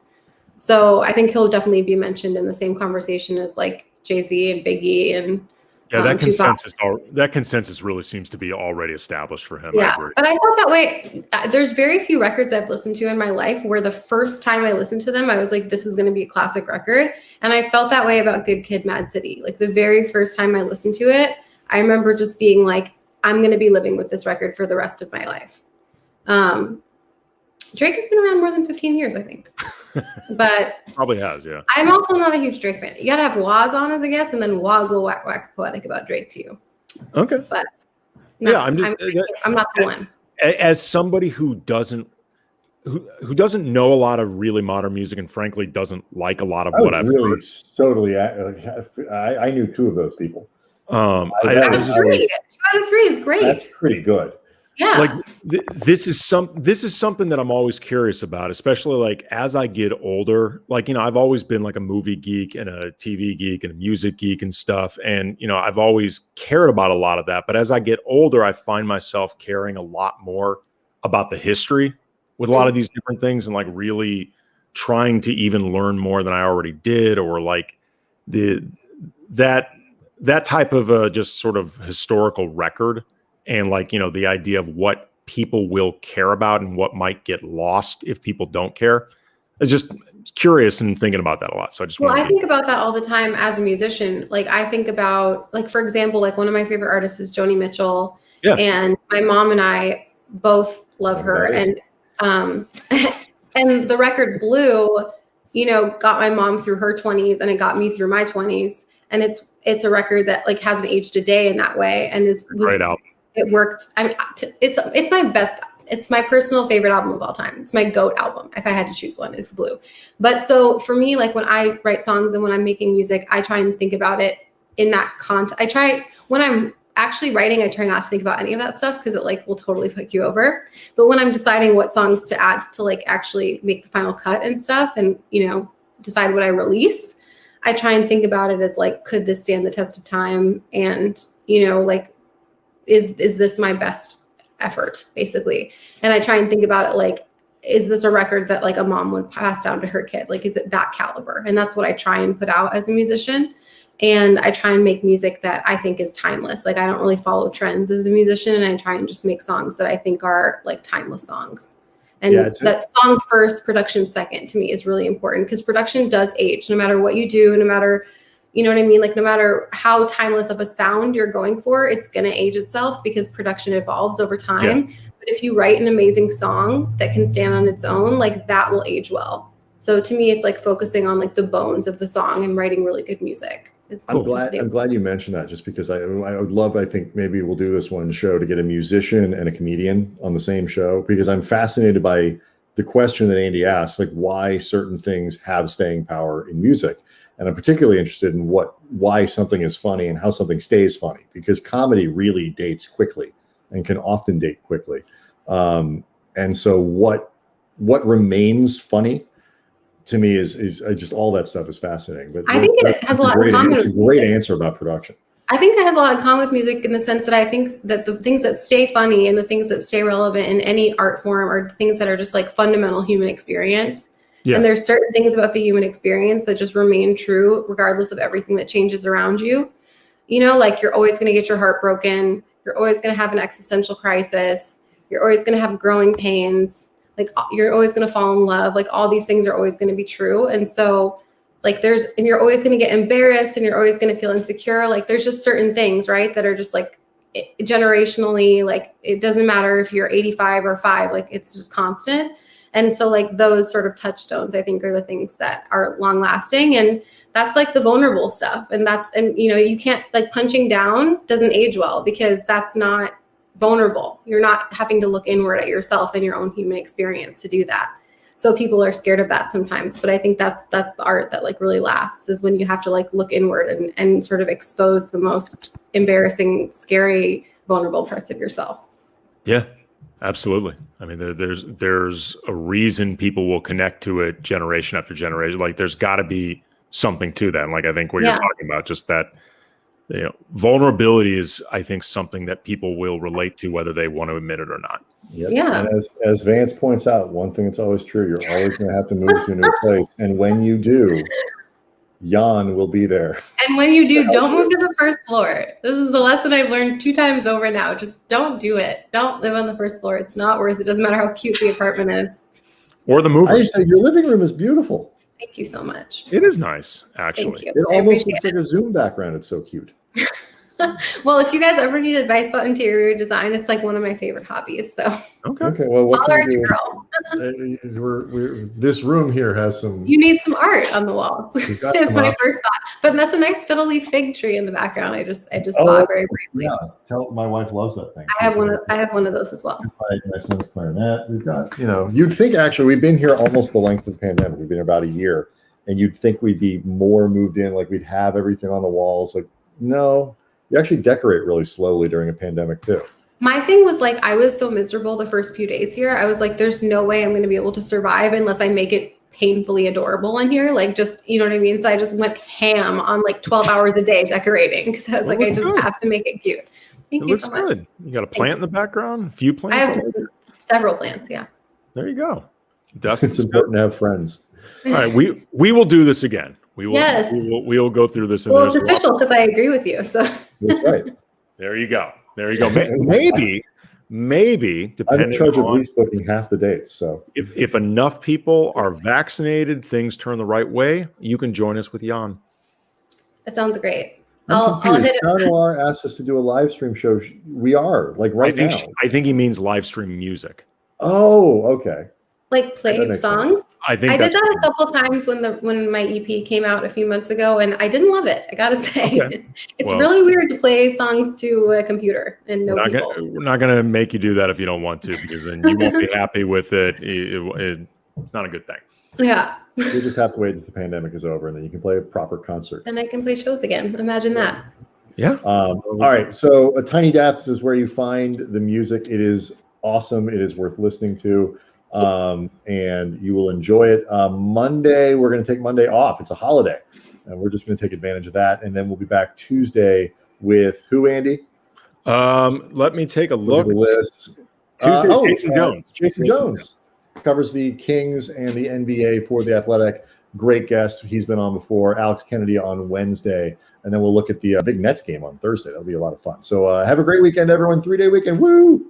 So I think he'll definitely be mentioned in the same conversation as like Jay-Z and Biggie and Yeah, that consensus really seems to be already established for him. Yeah, I agree. but I felt that way. There's very few records I've listened to in my life where the first time I listened to them, I was like, this is going to be a classic record. And I felt that way about Good Kid, Mad City. Like the very first time I listened to it, I remember just being like, I'm going to be living with this record for the rest of my life. Drake has been around more than 15 years, I think. But probably has, yeah. I'm also not a huge Drake fan. You gotta have Waz on as a guest, and then Waz will wax poetic about Drake to you. Okay. But no, yeah, I'm not the one. As somebody who doesn't know a lot of really modern music, and frankly doesn't like a lot of what I've really heard. Totally. I knew two of those people. Two out of three is great. That's pretty good. Yeah. Like this is something that I'm always curious about, especially like as I get older. Like, you know, I've always been like a movie geek and a TV geek and a music geek and stuff. And, you know, I've always cared about a lot of that. But as I get older, I find myself caring a lot more about the history with a lot of these different things, and like really trying to even learn more than I already did, or like that type of just sort of historical record. And like, you know, the idea of what people will care about and what might get lost if people don't care. I was just curious and thinking about that a lot. So I just I think about that all the time as a musician. Like I think about, like, for example, like one of my favorite artists is Joni Mitchell. Yeah. And my mom and I both love her. And and the record Blue, you know, got my mom through her 20s, and it got me through my 20s. And it's a record that like hasn't aged a day in that way, and was great album. It worked. It's my personal favorite album of all time. It's my GOAT album. If I had to choose one, is Blue. But so for me, like when I write songs and when I'm making music, I try and think about it in that context. When I'm actually writing, I try not to think about any of that stuff because it like will totally fuck you over. But when I'm deciding what songs to add to like actually make the final cut and stuff, and, you know, decide what I release, I try and think about it as like, could this stand the test of time? And, you know, like, is this my best effort, basically? And I try and think about it like, is this a record that like a mom would pass down to her kid? Like, is it that caliber? And that's what I try and put out as a musician. And I try and make music that I think is timeless. Like I don't really follow trends as a musician, and I try and just make songs that I think are like timeless songs. And that song first, production second, to me is really important, because production does age no matter what you do, no matter, you know what I mean? Like no matter how timeless of a sound you're going for, it's going to age itself because production evolves over time. Yeah. But if you write an amazing song that can stand on its own, like that will age well. So to me, it's like focusing on like the bones of the song and writing really good music. I'm glad you mentioned that, just because I would love, I think maybe we'll do this one show to get a musician and a comedian on the same show, because I'm fascinated by the question that Andy asked, like why certain things have staying power in music. And I'm particularly interested in why something is funny and how something stays funny, because comedy really dates quickly and can often date quickly. And so what remains funny to me is just all that stuff is fascinating. But I think it has a lot in common. It's a great answer about production. I think it has a lot in common with music in the sense that I think that the things that stay funny and the things that stay relevant in any art form are things that are just like fundamental human experience. Yeah. And there's certain things about the human experience that just remain true regardless of everything that changes around you. You know, like you're always going to get your heart broken. You're always going to have an existential crisis. You're always going to have growing pains. Like you're always going to fall in love. Like all these things are always going to be true. And so like and you're always going to get embarrassed, and you're always going to feel insecure. Like there's just certain things, right, that are just like generationally, like it doesn't matter if you're 85 or 5, like it's just constant. And so like those sort of touchstones, I think, are the things that are long lasting. And that's like the vulnerable stuff. And you know, you can't, like, punching down doesn't age well because that's not vulnerable. You're not having to look inward at yourself and your own human experience to do that. So people are scared of that sometimes, but I think that's the art that like really lasts, is when you have to like look inward and sort of expose the most embarrassing, scary, vulnerable parts of yourself. Yeah, absolutely. I mean, there's a reason people will connect to it generation after generation. Like there's got to be something to that. And like I think what you're talking about, just that, you know, vulnerability is, I think, something that people will relate to whether they want to admit it or not. Yep. Yeah. And as Vance points out, one thing that's always true, you're always going to have to move to a new place. And when you do, Jan will be there. And when you do, don't move to the first floor. This is the lesson I've learned 2 times over now. Just don't do it. Don't live on the first floor. It's not worth it. Doesn't matter how cute the apartment is. Or the movers. I say your living room is beautiful. Thank you so much. It is nice, actually. It almost looks like a Zoom background. It's so cute. Well, if you guys ever need advice about interior design, it's like one of my favorite hobbies. So okay. Well, what can we do? Girl. This room here has some. You need some art on the walls. It's my first thought. But that's a nice fiddle leaf fig tree in the background. I just saw it very briefly. Yeah, my wife loves that thing. I have one of those as well. My son's clarinet. We've got, you'd think actually we've been here almost the length of the pandemic. We've been here about a year, and you'd think we'd be more moved in, like we'd have everything on the walls. Like, no. You actually decorate really slowly during a pandemic too. My thing was like, I was so miserable the first few days here. I was like, there's no way I'm going to be able to survive unless I make it painfully adorable in here. Like, just, you know what I mean? So I just went ham on like 12 hours a day decorating because I was like, I just have to make it cute. Thank you so much. Good. You got a plant in the background? A few plants? I have several plants, yeah. There you go. It's important to have friends. All right, we will do this again. We will go through this. Well, it's official because I agree with you. So that's right. There you go. Maybe depending I'm in charge of at least booking half the dates. So if enough people are vaccinated, things turn the right way, you can join us with Jan. That sounds great. I'll hit it. Noir asked us to do a live stream show. We are like now. I think he means live stream music. Oh, okay. Like play songs. Sense. I did that a couple times when my EP came out a few months ago, and I didn't love it. I gotta say, it's really weird to play songs to a computer and people. We're not gonna make you do that if you don't want to, because then you won't be happy with it. It's not a good thing. Yeah. You just have to wait until the pandemic is over, and then you can play a proper concert. Then I can play shows again. Imagine that. Yeah. All right. So Tiny Deaths is where you find the music. It is awesome. It is worth listening to. And you will enjoy it. Monday, we're going to take Monday off. It's a holiday, and we're just going to take advantage of that. And then we'll be back Tuesday with who, Andy? Let me take a look. At the list. Tuesday, Jason Jones. Jason Jones covers the Kings and the NBA for The Athletic. Great guest. He's been on before. Alex Kennedy on Wednesday. And then we'll look at the big Nets game on Thursday. That'll be a lot of fun. So have a great weekend, everyone. 3-day weekend. Woo!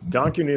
Donkey